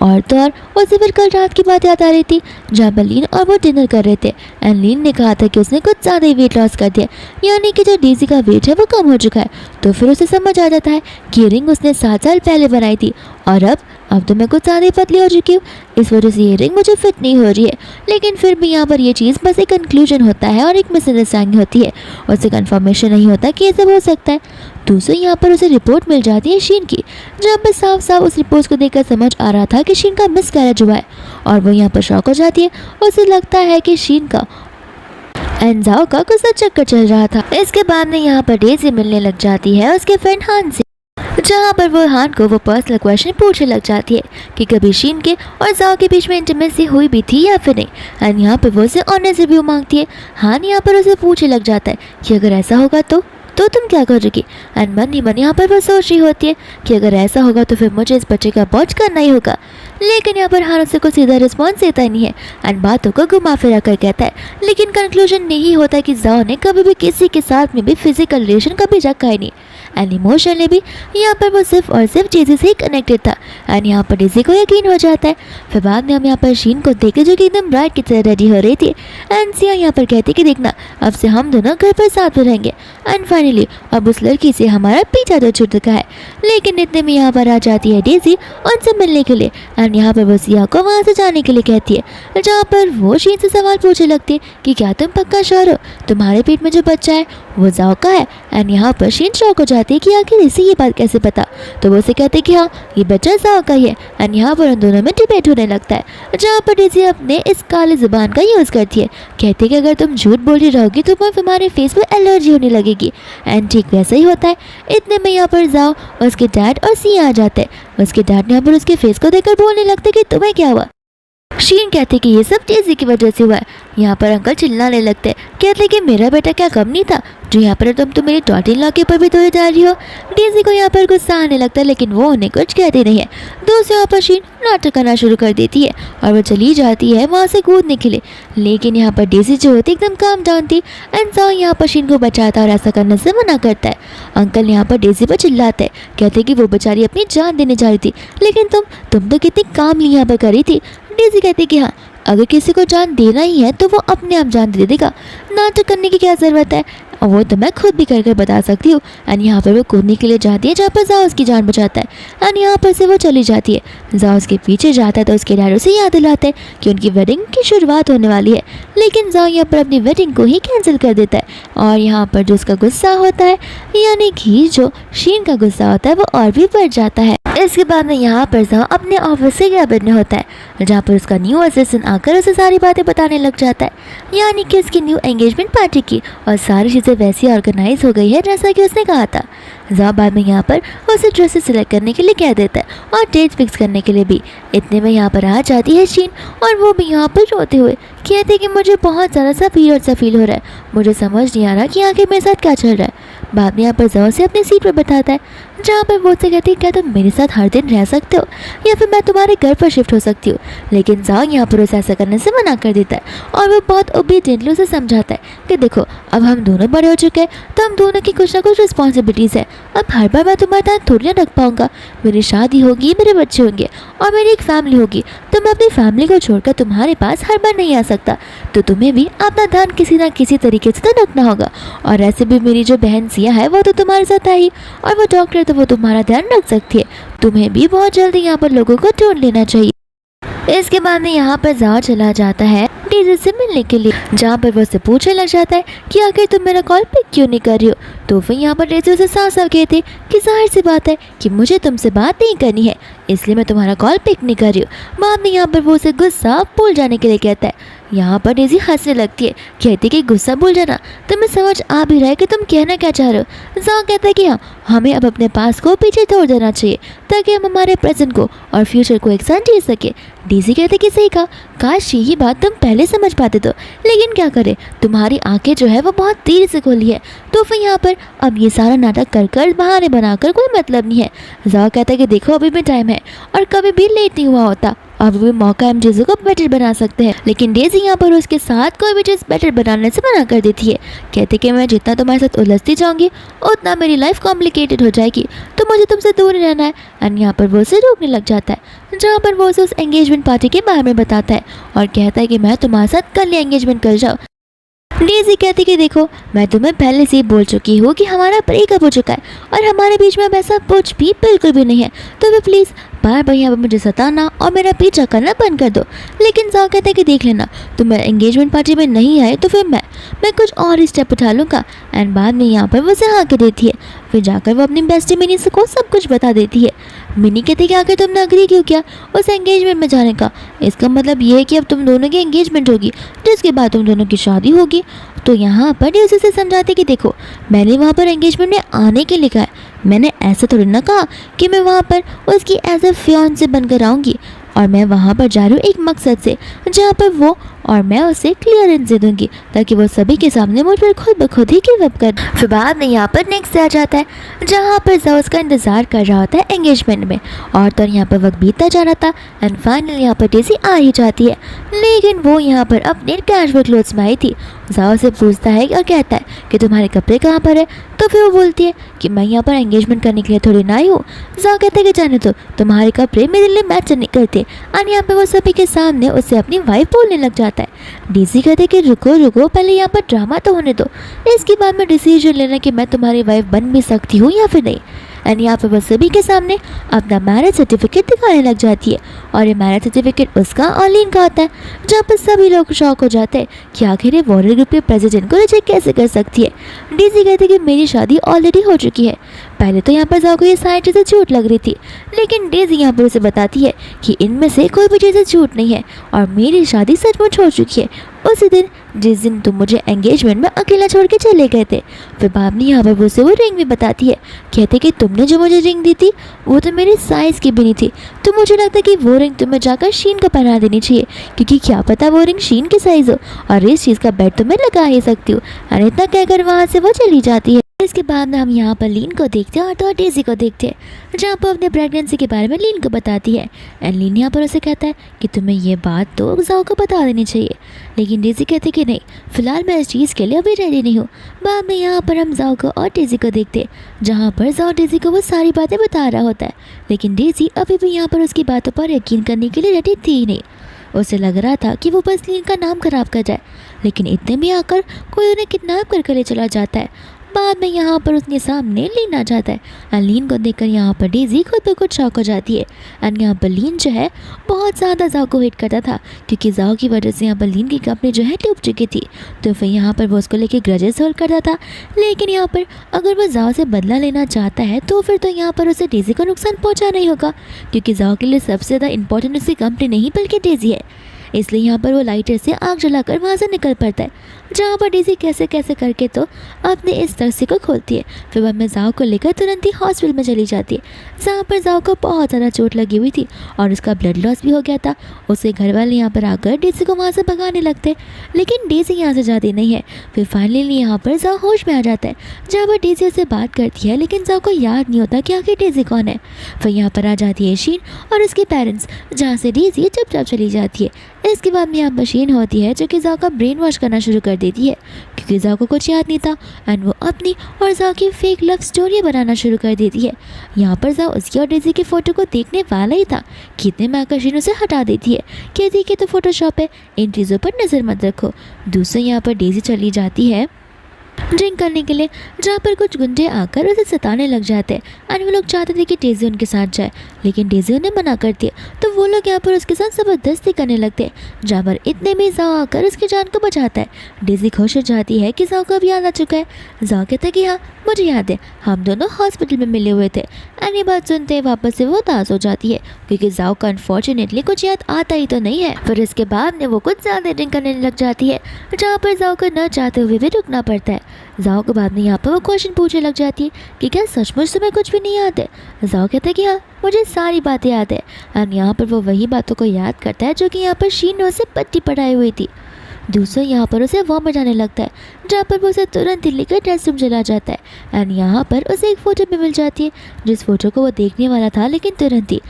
और तो और उसे फिर कल रात की बात याद आ रही थी, जहाँ पर लीन और वो डिनर कर रहे थे। एंड लीन ने कहा था कि उसने कुछ ज़्यादा ही वेट लॉस कर दिया, यानी कि जो डेज़ी का वेट है वो कम हो चुका है। तो फिर उसे समझ आ जाता है कि रिंग उसने 7 साल पहले बनाई थी और अब अब तो मैं कुछ ज़्यादा ही पतली हो चुकी हूँ, इस वजह से ये रिंग मुझे फिट नहीं हो रही है। लेकिन फिर भी यहाँ पर ये चीज़ बस एक कंक्लूजन होता है और एक मिसअंडरस्टैंडिंग होती है, उससे कन्फर्मेशन नहीं होता कि ये सब हो सकता है। दूसरी यहाँ पर उसे रिपोर्ट मिल जाती है शीन की, जहाँ पर साफ साफ उस रिपोर्ट को देखकर समझ आ रहा था कि शीन का मिसकैरेज हुआ है, और वो यहाँ पर शॉक हो जाती है। उसे लगता है कि शीन का एंड जाओ का गुस्सा चक्कर चल रहा था। इसके बाद में यहाँ पर डेज़ी मिलने लग जाती है उसके फ्रेंड हान से, जहाँ पर वो हान को वो पर्सनल क्वेश्चन पूछने लग जाती है कि कभी शीन के और जाओ के बीच में इंटीमेसी हुई भी थी या फिर नहीं। एंड यहाँ पर वो उसे ऑनेस्ट रिव्यू मांगती है। हान यहाँ पर उसे पूछने लग जाता है कि अगर ऐसा होगा तो तुम क्या करोगी। एंड मन ही मन यहाँ पर वो सोच रही होती है कि अगर ऐसा होगा तो फिर मुझे इस बच्चे का वॉच करना ही होगा। लेकिन यहाँ पर हान उसे कोई सीधा रिस्पॉन्स देता ही नहीं है एंड बातों को घुमा फिरा कर कहता है। लेकिन कंक्लूजन यही होता है कि जाओ ने कभी भी किसी के साथ में भी फिजिकल रिलेशन कभी रखा ही नहीं, एंड इमोशनली भी यहाँ पर वो सिर्फ और सिर्फ चीज़ें से ही कनेक्टेड था। एंड यहाँ पर डेज़ी को यकीन हो जाता है। फिर बाद में हम यहाँ पर शीन को देखते जो कि एकदम ब्राइड की तरह रेडी हो रही थी। एंड सिया यहाँ पर कहती कि देखना अब से हम दोनों घर पर साथ में रहेंगे। एंड फाइनली अब उस लड़की से हमारा पीछा तो छूट चुका है। लेकिन इतने में यहाँ पर आ जाती है डेज़ी उनसे मिलने के लिए। एंड यहाँ पर वो सिया को वहाँ से जाने के लिए कहती है, जहाँ पर वो शीन से सवाल पूछने लगती है कि क्या तुम पक्का श्योर हो तुम्हारे पेट में जो बच्चा है वो जाओ का है। एंड यहाँ पर शीन शॉक हो जाती है कि आखिर इसे ये बात कैसे पता। तो वो उसे कहते कि हाँ ये बच्चा जाओ का ही है। एंड यहाँ पर उन दोनों में डिबेट होने लगता है, जहाँ पर डेज़ी अपने इस काली जुबान का यूज़ करती है। कहती है कि अगर तुम झूठ बोल रही रहोगी तो तुम्हारे फेस पर एलर्जी होने लगेगी। एंड ठीक वैसा ही होता है। इतने में यहाँ पर जाओ उसके डैड और सिया आ जाते हैं। उसके डैड यहाँ पर उसके फेस को देखकर बोलने लगते कि तुम्हें क्या हुआ। शीन कहते कि ये सब डेज़ी की वजह से हुआ है। यहाँ पर अंकल चिल्लाने लगते हैं, कहते कि मेरा बेटा क्या कम नहीं था जो यहाँ पर तुम तो मेरी डॉटर इन लॉ के ऊपर भी दौड़े जा रही हो। डेज़ी को यहाँ पर गुस्सा आने लगता है, लेकिन वो उन्हें कुछ कहती नहीं है। दूसरे यहाँ पर शीन नाटक करना शुरू कर देती है और वो चली जाती है वहाँ से कूदने के लिए। लेकिन यहाँ पर डेज़ी जो होती एकदम काम डाउन थी। एंड जाओ यहाँ पर शीन को बचाता है और ऐसा करने से मना करता है। अंकल यहाँ पर डेज़ी पर चिल्लाते हैं, कहते कि वो बेचारी अपनी जान देने जा रही थी, लेकिन तुम तो कितनी काम यहाँ पर करी थी। डेज़ी कहती कि हाँ अगर किसी को जान देना ही है तो वो अपने आप जान दे देगा, नाटक करने की क्या ज़रूरत है, और वो तो मैं खुद भी कर बता सकती हूँ। एंड यहाँ पर वो कूदने के लिए जाती है, जहाँ पर जाओ उसकी जान बचाता है। एंड यहाँ पर से वो चली जाती है। जाओ उसके पीछे जाता है तो उसके डैड उसे याद दिलाते हैं कि उनकी वेडिंग की शुरुआत होने वाली है। लेकिन जाओ यहाँ पर अपनी वेडिंग को ही कैंसिल कर देता है। और यहाँ पर जो उसका गुस्सा होता है, यानी कि जो शीन का गुस्सा होता है, वो और भी बढ़ जाता है। इसके बाद में यहाँ पर जाओ अपने ऑफिस से कैबिन में होता है, जहाँ पर उसका न्यू असिस्टेंट आकर उसे सारी बातें बताने लग जाता है, यानी कि उसकी न्यू एंगेजमेंट पार्टी की, और सारी चीज़ें वैसी ऑर्गेनाइज हो गई है जैसा कि उसने कहा था। जाओ बाद में यहाँ पर उसे ड्रेसेस सिलेक्ट करने के लिए कह देता है और डेट फिक्स करने के लिए भी। इतने में यहाँ पर आ जाती है शीन, और वो भी यहाँ पर रोते हुए कहते कि मुझे बहुत ज़्यादा सा फील हो रहा है, मुझे समझ नहीं आ रहा कि आगे मेरे साथ क्या चल रहा है। बाद में यहाँ पर जाओ से अपनी सीट पर बैठाता है, जहाँ पर वो से कहती है क्या तुम मेरे साथ हर दिन रह सकते हो या फिर मैं तुम्हारे घर पर शिफ्ट हो सकती हूँ। लेकिन जाओ यहाँ पर उसे ऐसा करने से मना कर देता है, और वो बहुत ओबीडियंटली उसे समझाता है कि देखो अब हम दोनों बड़े हो चुके हैं, तो हम दोनों की कुछ ना कुछ रिस्पॉन्सिबिलिटीज़ है। अब हर बार मैं तुम्हारे ध्यान थोड़ी ना रख पाऊँगा, मेरी शादी होगी, मेरे बच्चे होंगे और मेरी एक फैमिली होगी, तो मैं अपनी फैमिली को छोड़कर तुम्हारे पास हर बार नहीं आ सकता। तो तुम्हें भी अपना ध्यान किसी ना किसी तरीके से तो रखना होगा। और ऐसे भी मेरी जो बहन सिया है वो तो तुम्हारे साथ आई, और वो डॉक्टर तो वो तुम्हारा ध्यान रख सकती है। तुम्हें भी बहुत जल्दी यहाँ पर लोगों को ढूंढ लेना चाहिए। इसके बाद में यहाँ पर जाओ चला जाता है डेज़ी से मिलने के लिए, जहाँ पर वो उससे पूछने लग जाता है कि आखिर तुम मेरा कॉल पिक क्यों नहीं कर रही हो। तो फिर यहाँ पर डेज़ी उसे साफ साफ कहते कि जाहिर सी बात है कि मुझे तुमसे बात नहीं करनी है, इसलिए मैं तुम्हारा कॉल पिक नहीं कर रही हूँ। बाद में यहाँ पर वो उसे गुस्सा भूल जाने के लिए कहता है। यहाँ पर डेज़ी हंसने लगती है, कहती कि गुस्सा भूल जाना, तुम्हें समझ आ भी रहा है कि तुम कहना क्या चाह रहे हो। जाओ कहता है कि हाँ हमें अब अपने पास को पीछे छोड़ देना चाहिए ताकि हम हमारे प्रेजेंट को और फ्यूचर को एक साथ जी सके। डेज़ी कहते कि सही कहा, काश यही बात तुम पहले समझ पाते तो, लेकिन क्या करें तुम्हारी आंखें जो है वो बहुत देर से खोली है। तो फिर यहाँ पर अब ये सारा नाटक कर कर बहाने बनाकर कोई मतलब नहीं है। जाओ कहता है कि देखो अभी भी टाइम है और कभी भी लेट नहीं हुआ होता, अब भी मौका हम चीज़ों को बेटर बना सकते हैं। लेकिन डेज़ी यहाँ पर उसके साथ कोई भी चीज़ बेटर बनाने से मना कर देती है, कहते कि मैं जितना तुम्हारे साथ उलझती जाऊँगी उतना मेरी लाइफ कॉम्प्लिकेटेड हो जाएगी, तो मुझे तुमसे दूर रहना है। एंड यहाँ पर वो उसे रोकने लग जाता है, जहाँ पर वो उसे उस एंगेजमेंट पार्टी के बारे में बताता है और कहता है कि मैं तुम्हारे साथ कल ही एंगेजमेंट कर जाऊँ। डेज़ी कहती कि देखो मैं तुम्हें पहले से ही बोल चुकी हूँ कि हमारा ब्रेकअप हो चुका है और हमारे बीच में अब ऐसा कुछ भी बिल्कुल भी नहीं है, तो फिर प्लीज़ बार बार यहाँ पर मुझे सताना और मेरा पीछा करना बंद कर दो। लेकिन जाओ कहता है कि देख लेना, तुम मेरे एंगेजमेंट पार्टी में नहीं आए तो फिर मैं कुछ और ही स्टेप उठा लूँगा। एंड बाद में यहाँ पर वो उसे हाँ कह देती है। फिर जाकर वो अपनी बेस्टी मिनी को सब कुछ बता देती है। मिनी कहती है कि आखिर तुमने अग्री क्यों किया उस एंगेजमेंट में जाने का? इसका मतलब ये है कि अब तुम दोनों की एंगेजमेंट होगी, जिसके बाद तुम दोनों की शादी होगी। तो यहाँ पर डेज़ी उसे समझाते कि देखो, मैंने वहाँ पर एंगेजमेंट में आने के लिए कहा है, मैंने ऐसा थोड़ी ना कहा कि मैं वहाँ पर उसकी एज ए फियांसे बनकर आऊँगी। और मैं वहाँ पर जा रही हूँ एक मकसद से, जहाँ पर वो और मैं उसे क्लियरेंस दे दूँगी ताकि वो सभी के सामने मुझ पर खुद ब खुद ही गिव अप कर। फिर बाद में यहाँ पर नेक्स्ट आ जाता है, जहाँ पर जाओ उसका इंतज़ार कर रहा होता है एंगेजमेंट में। और तो यहाँ पर वक्त बीतता जा रहा था एंड फाइनल यहाँ पर डेज़ी आ ही जाती है। लेकिन वो यहाँ पर अपने कैजुअल क्लोथ्स में आई थी। जाओ से पूछता है और कहता है कि तुम्हारे कपड़े कहाँ पर है? तो फिर वो बोलती है कि मैं यहाँ पर एंगेजमेंट करने के लिए थोड़ी ना आई हूँ। जाओ कहता है कि जाने दो, तुम्हारे कपड़े मेरे लिए मैच नहीं करते। और यहाँ पर वो सभी के सामने उससे अपनी वाइफ बोलने लग जाता है। डेज़ी कहते कि रुको रुको, पहले यहाँ पर ड्रामा तो होने दो, इसके बाद मैं डिसीजन लेना कि मैं तुम्हारी वाइफ बन भी सकती हूँ या फिर नहीं। एंड यहाँ पर वो सभी के सामने अपना मैरिज सर्टिफिकेट दिखाने लग जाती है। और ये मैरिज सर्टिफिकेट उसका और लीन का होता है, जहाँ पर सभी लोग शॉक हो जाते हैं कि आखिर ये वॉरियर ग्रुप के प्रेसिडेंट को रिजेक्ट कैसे कर सकती है। डेज़ी कहती है कि मेरी शादी ऑलरेडी हो चुकी है। पहले तो यहाँ पर जाओ को ये सारी चीज़ें झूठ लग रही थी, लेकिन डेज़ी यहाँ पर उसे बताती है कि इनमें से कोई भी चीज़ें झूठ नहीं है और मेरी शादी सचमुच हो चुकी है, उसी दिन जिस दिन तुम मुझे एंगेजमेंट में अकेला छोड़ के चले गए थे। फिर बाद में यहाँ पर उसे वो रिंग भी बताती है। कहते कि तुमने जो मुझे रिंग दी थी वो तो मेरी साइज़ की भी नहीं थी, तो मुझे लगता है कि वो रिंग तुम्हें जाकर शीन को पहना देनी चाहिए, क्योंकि क्या पता वो रिंग शीन की साइज़ हो और इस चीज़ का बेट तो मैं लगा ही सकती हूँ। और इतना कहकर वहाँ से वो चली जाती है। इसके बाद में हम यहाँ पर लीन को देखते हैं और तो डेज़ी को देखते हैं, जहाँ पर अपने प्रेगनेंसी के बारे में लीन को बताती है। एंड लीन यहाँ पर उसे कहता है कि तुम्हें ये बात तो जाओ को बता देनी चाहिए। लेकिन डेज़ी कहती कि नहीं, फ़िलहाल मैं इस चीज़ के लिए अभी रेडी नहीं हूँ। बाद में यहाँ पर हम जाओ को और डेज़ी को देखते हैं, जहाँ पर जाओ डेज़ी को वो सारी बातें बता रहा होता है। लेकिन डेज़ी अभी भी यहाँ पर उसकी बातों पर यकीन करने के लिए रेडी थी ही नहीं। उसे लग रहा था कि वो बस लीन का नाम खराब कर जाए, लेकिन इतने में आकर कोई उन्हें किडनैप कर ले चला जाता है। बाद में यहाँ पर उसके सामने लीन आ जाता है। एंड लीन को देखकर यहाँ पर डेज़ी खुद ब खुद शॉक हो जाती है। एंड यहाँ पर लीन जो है बहुत ज़्यादा जाओ को हिट करता था, क्योंकि जाओ की वजह से यहाँ पर लीन की कंपनी जो है डूब चुकी थी। तो फिर यहाँ पर वो उसको लेके ग्रजेस होल्ड करता था। लेकिन यहाँ पर अगर वो जाओ से बदला लेना चाहता है तो फिर तो यहाँ पर उसे डेज़ी को नुकसान पहुँचाना ही होगा, क्योंकि जाओ के लिए सबसे ज़्यादा इंपॉर्टेंट उसकी कंपनी नहीं बल्कि डेज़ी है। इसलिए यहाँ पर वो लाइटर से आग जलाकर वहाँ से निकल पड़ता है, जहाँ पर डेज़ी कैसे कैसे करके तो अपने इस रस्सी को खोलती है। फिर बाद में जाओ को लेकर तुरंत ही हॉस्पिटल में चली जाती है, जहाँ पर जाओ को बहुत ज़्यादा चोट लगी हुई थी और उसका ब्लड लॉस भी हो गया था। उसके घर वाले यहाँ पर आकर डेज़ी को वहाँ से भगाने लगते, लेकिन डेज़ी यहाँ से जाती नहीं है। फिर फाइनली यहाँ पर जाओ होश में आ जाता है, जहाँ पर डेज़ी उससे बात करती है, लेकिन जाओ को याद नहीं होता कि आखिर डेज़ी कौन है। फिर यहाँ पर आ जाती है शीन और उसके पेरेंट्स, जहाँ से डेज़ी चुपचाप चली जाती है। इसके बाद में यहाँ मशीन होती है जो कि जाओ का ब्रेन वॉश करना शुरू कर देती है, क्योंकि जाओ को कुछ याद नहीं था। एंड वो अपनी और जाओ की फेक लव स्टोरी बनाना शुरू कर देती है। यहाँ पर जाओ उसकी और डेज़ी की फ़ोटो को देखने वाला ही था कि इतने में आकर शीन उसे हटा देती है। कहती कि तो फोटोशॉप है, इन चीज़ों पर नज़र मत रखो। दूसरे यहाँ पर डेज़ी चली जाती है ड्रिंक करने के लिए, जहाँ पर कुछ गुंडे आकर उसे सताने लग जाते हैं। एंड वो लोग चाहते थे कि डेज़ी उनके साथ जाए, लेकिन डेज़ी उन्हें मना करती है। तो वो लोग यहाँ पर उसके साथ ज़बरदस्ती करने लगते हैं, जहाँ पर इतने में जाओ आकर उसकी जान को बचाता है। डेज़ी खुश हो जाती है कि जाओ को अब याद आ चुका है। जाओ कहता है कि हाँ मुझे याद है, हम दोनों हॉस्पिटल में मिले हुए थे। एंड ये बात सुनते वापस से वो उदास हो जाती है, क्योंकि जाओ को अनफॉर्चुनेटली कुछ याद आता ही तो नहीं है। फिर इसके बाद में वो कुछ ज़्यादा ड्रिंक करने लग जाती है, जहाँ पर जाओ को न चाहते हुए भी रुकना पड़ता है। जाओ के बाद में यहाँ पर वो क्वेश्चन पूछने लग जाती है कि क्या सचमुच तुम्हें कुछ भी नहीं याद है? जाओ कहता है कि हाँ मुझे सारी बातें याद है। एंड यहाँ पर वो वही बातों को याद करता है जो कि यहाँ पर शीन ने उसे पट्टी पढ़ाई हुई थी। दूसरा यहाँ पर उसे वॉमिट आने लगता है, जहाँ पर वो उसे तुरंत दिल्ली का ड्रेस रूम चला जाता है। एंड यहाँ पर उसे एक फ़ोटो भी मिल जाती है, जिस फोटो को वो देखने वाला था, लेकिन तुरंत ही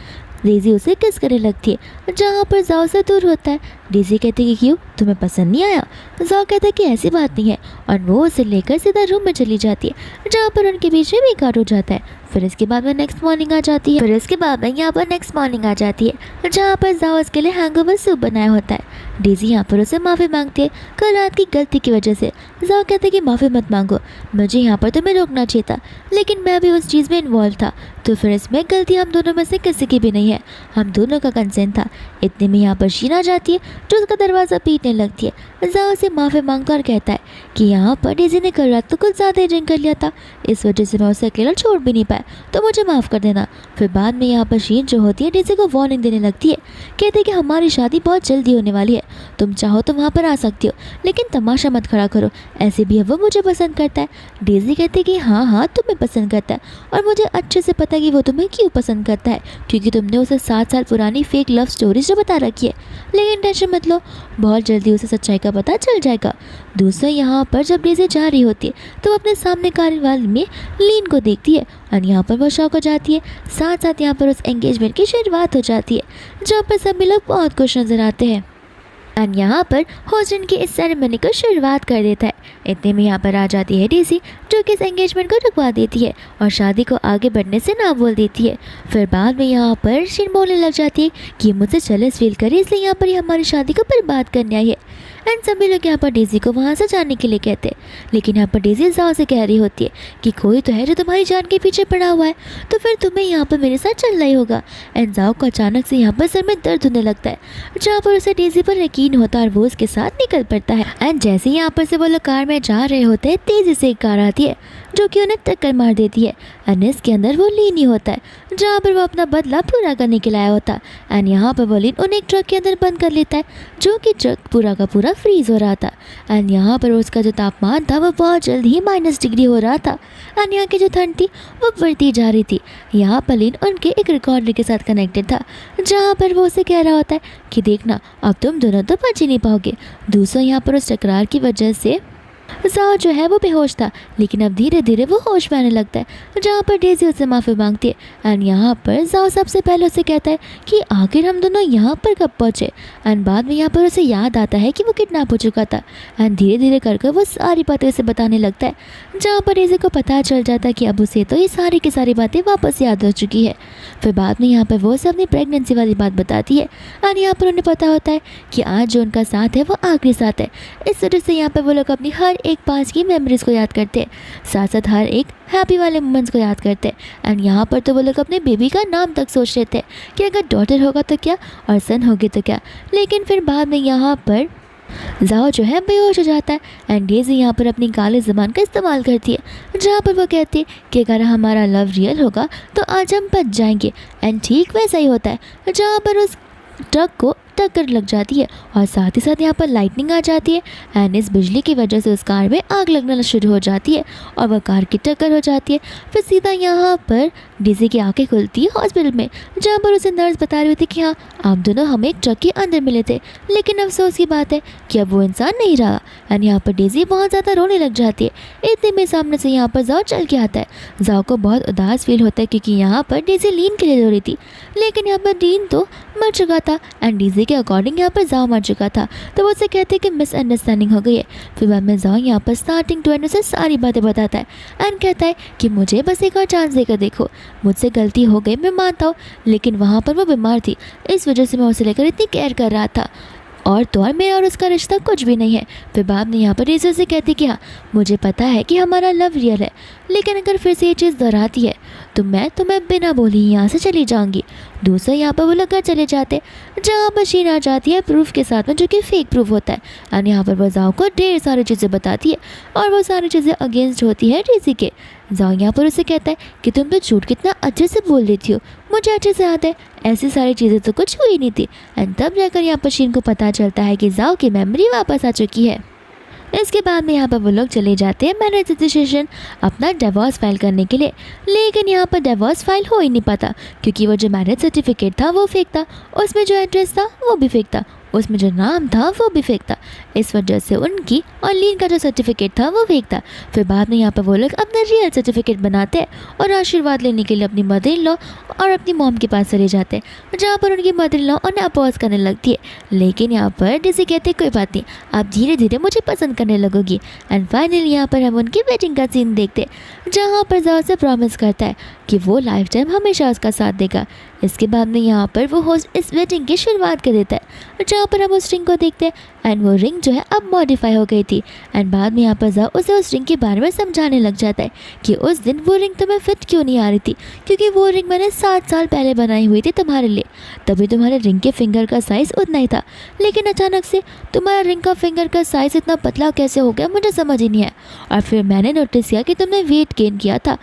डेज़ी उसे किस करने लगती है, जहाँ पर जाओ से दूर होता है। डेज़ी कहती कि क्यों, तुम्हें पसंद नहीं आया? जाओ कहता है कि ऐसी बात नहीं है, और वो उसे लेकर सीधा रूम में चली जाती है जहाँ पर उनके बीच में बेकार हो जाता है। फिर इसके बाद में नेक्स्ट मॉर्निंग आ जाती है जहाँ पर जाओ उसके लिए हैंगओवर सूप बनाया होता है। डेज़ी यहाँ पर उसे माफ़ी मांगती है कल रात की गलती की वजह से। जाओ कहते कि माफ़ी मत मांगो, मुझे यहाँ पर तुम्हें रोकना चाहिए था, लेकिन मैं भी उस चीज़ में इन्वॉल्व था, तो फिर इसमें गलती हम दोनों में से किसी की भी नहीं है, हम दोनों का कंसेंट था। इतने में यहाँ पर शीन आ जाती है जो उसका दरवाज़ा पीटने लगती है। जाओ से माफ़ी मांगता और कहता है कि यहाँ पर डेज़ी ने कल रात तो कुछ ज़्यादा ही ड्रिंक कर लिया था, इस वजह से मैं उसे अकेला छोड़ भी नहीं पाया, तो मुझे माफ़ कर देना। फिर बाद में यहाँ पर शीन जो होती है डेज़ी को वार्निंग देने लगती है, कहते हैं कि हमारी शादी बहुत जल्दी होने वाली है, तुम चाहो तो वहाँ पर आ सकती हो, लेकिन तमाशा मत खड़ा करो, ऐसे भी वो मुझे पसंद करता है। डेज़ी कहती है कि हाँ तुम्हें पसंद करता है, और मुझे अच्छे से पता है कि वो तुम्हें क्यों पसंद करता है, क्योंकि तुमने उसे 7 साल पुरानी फेक लव स्टोरीज जो बता रखी है, लेकिन टेंशन मत लो, बहुत जल्दी उसे सच्चाई का पता चल जाएगा। दूसरा यहाँ पर जब डेज़ी जा रही होती है तो वो अपने सामने कार्यवाल में लीन को देखती है, और यहाँ पर वो शौक हो जाती है। साथ साथ यहाँ पर उस एंगेजमेंट की शुरुआत हो जाती है जहाँ पर सभी लोग बहुत खुश नजर आते हैं, और यहाँ पर होस्टन की इस सेरेमनी को शुरुआत कर देता है। इतने में यहाँ पर आ जाती है डेज़ी जो कि इस एंगेजमेंट को रुकवा देती है और शादी को आगे बढ़ने से ना बोल देती है। फिर बाद में यहाँ पर शीन बोलने लग जाती है कि मुझसे जेलस फील करे, इसलिए यहाँ पर हमारी शादी को बर्बाद करने आई है। एंड सभी लोग यहाँ पर डेज़ी को वहाँ से जाने के लिए कहते हैं, लेकिन यहाँ पर डेज़ी जाओ से कह रही होती है कि कोई तो है जो तुम्हारी जान के पीछे पड़ा हुआ है, तो फिर तुम्हें यहाँ पर मेरे साथ चलना ही होगा। एंड जाओ को अचानक से यहाँ पर सर में दर्द होने लगता है, जहाँ पर उसे डेज़ी पर यकीन होता है और वो उसके साथ निकल पड़ता है। एंड जैसे ही यहाँ पर से वो लोग कार में जा रहे होते हैं, तेज़ी से एक कार आती है जो कि उन्हें टक्कर मार देती है। एंड इसके अंदर वो लीन ही होता है जहाँ पर वो अपना बदला पूरा करने के लिए आया होता है। एंड यहाँ पर वो लीन उन्हें एक ट्रक के अंदर बंद कर लेता है, जो कि ट्रक पूरा का पूरा फ्रीज हो रहा था। एंड यहाँ पर उसका जो तापमान था वो बहुत जल्द ही -डिग्री हो रहा था, एंड यहाँ की जो ठंड थी वो बढ़ती जा रही थी। यहाँ पर लीन उनके एक रिकॉर्डर के साथ कनेक्टेड था, जहाँ पर वो उसे कह रहा होता है कि देखना अब तुम दोनों तो बच ही नहीं पाओगे। दूसरा यहाँ पर उस टकरार की वजह से जाओ जो है वो बेहोश था, लेकिन अब धीरे धीरे वो होश में आने लगता है, जहाँ पर डेज़ी उससे माफ़ी मांगती है। एंड यहाँ पर जाओ सबसे पहले उसे कहता है कि आखिर हम दोनों यहाँ पर कब पहुँचे। एंड बाद में यहाँ पर उसे याद आता है कि वो किडनैप हो चुका था। एंड धीरे धीरे कर वो सारी बातें उसे बताने लगता है, जहाँ पर डेज़ी को पता चल जाता है कि अब उसे तो ये सारी की सारी बातें वापस याद हो चुकी है। फिर बाद में यहाँ पर वो उसे अपनी प्रेगनेंसी वाली बात बताती है, और यहाँ पर उन्हें पता होता है कि आज जो उनका साथ है वो आखिरी साथ है। इस वजह से यहाँ पर वो लोग अपनी हर एक पास की मेमोरीज को याद करते हैं, साथ साथ हर एक हैप्पी वाले मोमेंट्स को याद करते हैं। एंड यहाँ पर तो वो लोग अपने बेबी का नाम तक सोच रहे थे कि अगर डॉटर होगा तो क्या और सन होगी तो क्या, लेकिन फिर बाद में यहाँ पर जाओ जो है बेहोश हो जाता है। एंड डेज़ी यहाँ पर अपनी काली ज़बान का इस्तेमाल करती है, जहाँ पर वो कहती है कि अगर हमारा लव रियल होगा तो आज हम बच जाएंगे। एंड ठीक वैसा ही होता है, जहाँ पर उस ट्रक को टक्कर लग जाती है और साथ ही साथ यहाँ पर लाइटनिंग आ जाती है। एंड इस बिजली की वजह से उस कार में आग लगना शुरू हो जाती है और वह कार की टक्कर हो जाती है। फिर सीधा यहाँ पर डेज़ी की आंखें खुलती है हॉस्पिटल में, जहाँ पर उसे नर्स बता रही होती कि हाँ आप दोनों हमें एक ट्रक के अंदर मिले थे, लेकिन अफसोस की बात है कि अब वो इंसान नहीं रहा। एंड यहाँ पर डेज़ी बहुत ज़्यादा रोने लग जाती है। इतने में सामने से यहाँ पर जाओ चल के आता है। जाओ को बहुत उदास फील होता है क्योंकि यहाँ पर डेज़ी लीन के लिए रो रही थी, लेकिन यहाँ पर लीन तो मर चुका था एंड डेज़ी के अकॉर्डिंग यहाँ पर जाओ मर चुका था, तो वो उसे कहते हैं कि मिसअंडरस्टैंडिंग हो गई है। फिर बाद में जाओ यहाँ पर स्टार्टिंग टू एंड से सारी बातें बताता है एंड कहता है कि मुझे बस एक और चांस देकर देखो, मुझसे गलती हो गई मैं मानता हूँ, लेकिन वहाँ पर वो बीमार थी, इस वजह से मैं उसे लेकर इतनी केयर कर रहा था, और तो और मेरा और उसका रिश्ता कुछ भी नहीं है। फिर बाद में यहाँ पर डेज़ी से कहती कि हाँ मुझे पता है कि हमारा लव रियल है, लेकिन अगर फिर से ये चीज़ दोहराती है तो मैं तुम्हें बिना बोली ही यहाँ से चली जाऊँगी। दूसरा यहाँ पर वो लोग घर चले जाते, जहाँ पर शीन आ जाती है प्रूफ के साथ में, जो कि फेक प्रूफ होता है। और यहाँ पर वो जाओ को ढेर सारी चीज़ें बताती है और वो सारी चीज़ें अगेंस्ट होती है डेज़ी के। जाओ यहाँ पर उसे कहता है कि तुम तो झूठ कितना अच्छे से बोल लेती हो, मुझे अच्छे से याद है ऐसी सारी चीज़ें तो कुछ हुई नहीं थी। एंड तब जाकर यहाँ पर शीन को पता चलता है कि जाओ की मेमोरी वापस आ चुकी है। इसके बाद में यहाँ पर वो लोग चले जाते हैं मैरिज रजिस्ट्रेशन अपना डिवोर्स फाइल करने के लिए, लेकिन यहाँ पर डिवोर्स फाइल हो ही नहीं पाता क्योंकि वो जो मैरिज सर्टिफिकेट था वो फेक था, उसमें जो एड्रेस था वो भी फेक था, उसमें जो नाम था वो भी फेक था। इस वजह से उनकी और लीन का जो सर्टिफिकेट था वो फेक था। फिर बाद में यहाँ पर वो लोग अपना रियल सर्टिफिकेट बनाते हैं और आशीर्वाद लेने के लिए अपनी मदर इन लॉ और अपनी मॉम के पास चले जाते हैं, जहाँ पर उनकी मदर इन लॉ उन्हें अपोज करने लगती है। लेकिन यहाँ पर डेज़ी कहते हैं कोई बात नहीं, आप धीरे धीरे मुझे पसंद करने लगोगी। एंड फाइनली यहाँ पर हम उनकी वेडिंग का सीन देखते हैं, जहाँ पर जाओ से प्रॉमिस करता है कि वो लाइफ टाइम हमेशा उसका साथ देगा। इसके बाद में यहाँ पर वो होस्ट इस वेडिंग की शुरुआत कर देता है, जहाँ पर हम उस रिंग को देखते हैं। एंड वो रिंग जो है अब मॉडिफाई हो गई थी। एंड बाद में यहाँ पर जाओ उसे उस रिंग के बारे में समझाने लग जाता है कि उस दिन वो रिंग तुम्हें फिट क्यों नहीं आ रही थी, क्योंकि वो रिंग मैंने 7 साल पहले बनाई हुई थी तुम्हारे लिए। तभी तुम्हारे रिंग के फिंगर का साइज़ उतना ही था, लेकिन अचानक से तुम्हारा रिंग का फिंगर का साइज़ इतना पतला कैसे हो गया मुझे समझ ही नहीं है। और फिर मैंने नोटिस किया कि तुमने वेट गेन किया था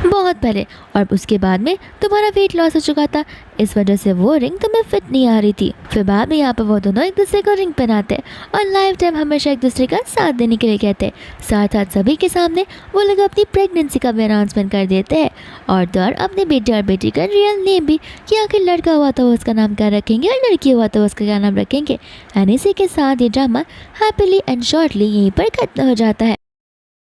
बहुत पहले, और उसके बाद में तुम्हारा वेट लॉस हो चुका था। इस वजह से वो रिंग तुम्हें फिट नहीं आ रही थी। फिर बाद में यहाँ पर वो दोनों एक दूसरे को रिंग पहनाते हैं और लाइफ टाइम हमेशा एक दूसरे का साथ देने के लिए कहते हैं। साथ साथ सभी के सामने वो लोग अपनी प्रेगनेंसी का भी अनाउंसमेंट कर देते हैं और दौर अपने बेटे और बेटी का रियल नेम भी, कि आखिर लड़का हुआ तो उसका नाम क्या रखेंगे और लड़की हुआ तो उसका क्या नाम रखेंगे। एंड इसी के साथ ये ड्रामा हैप्पीली एंड शॉर्टली यहीं पर खत्म हो जाता है।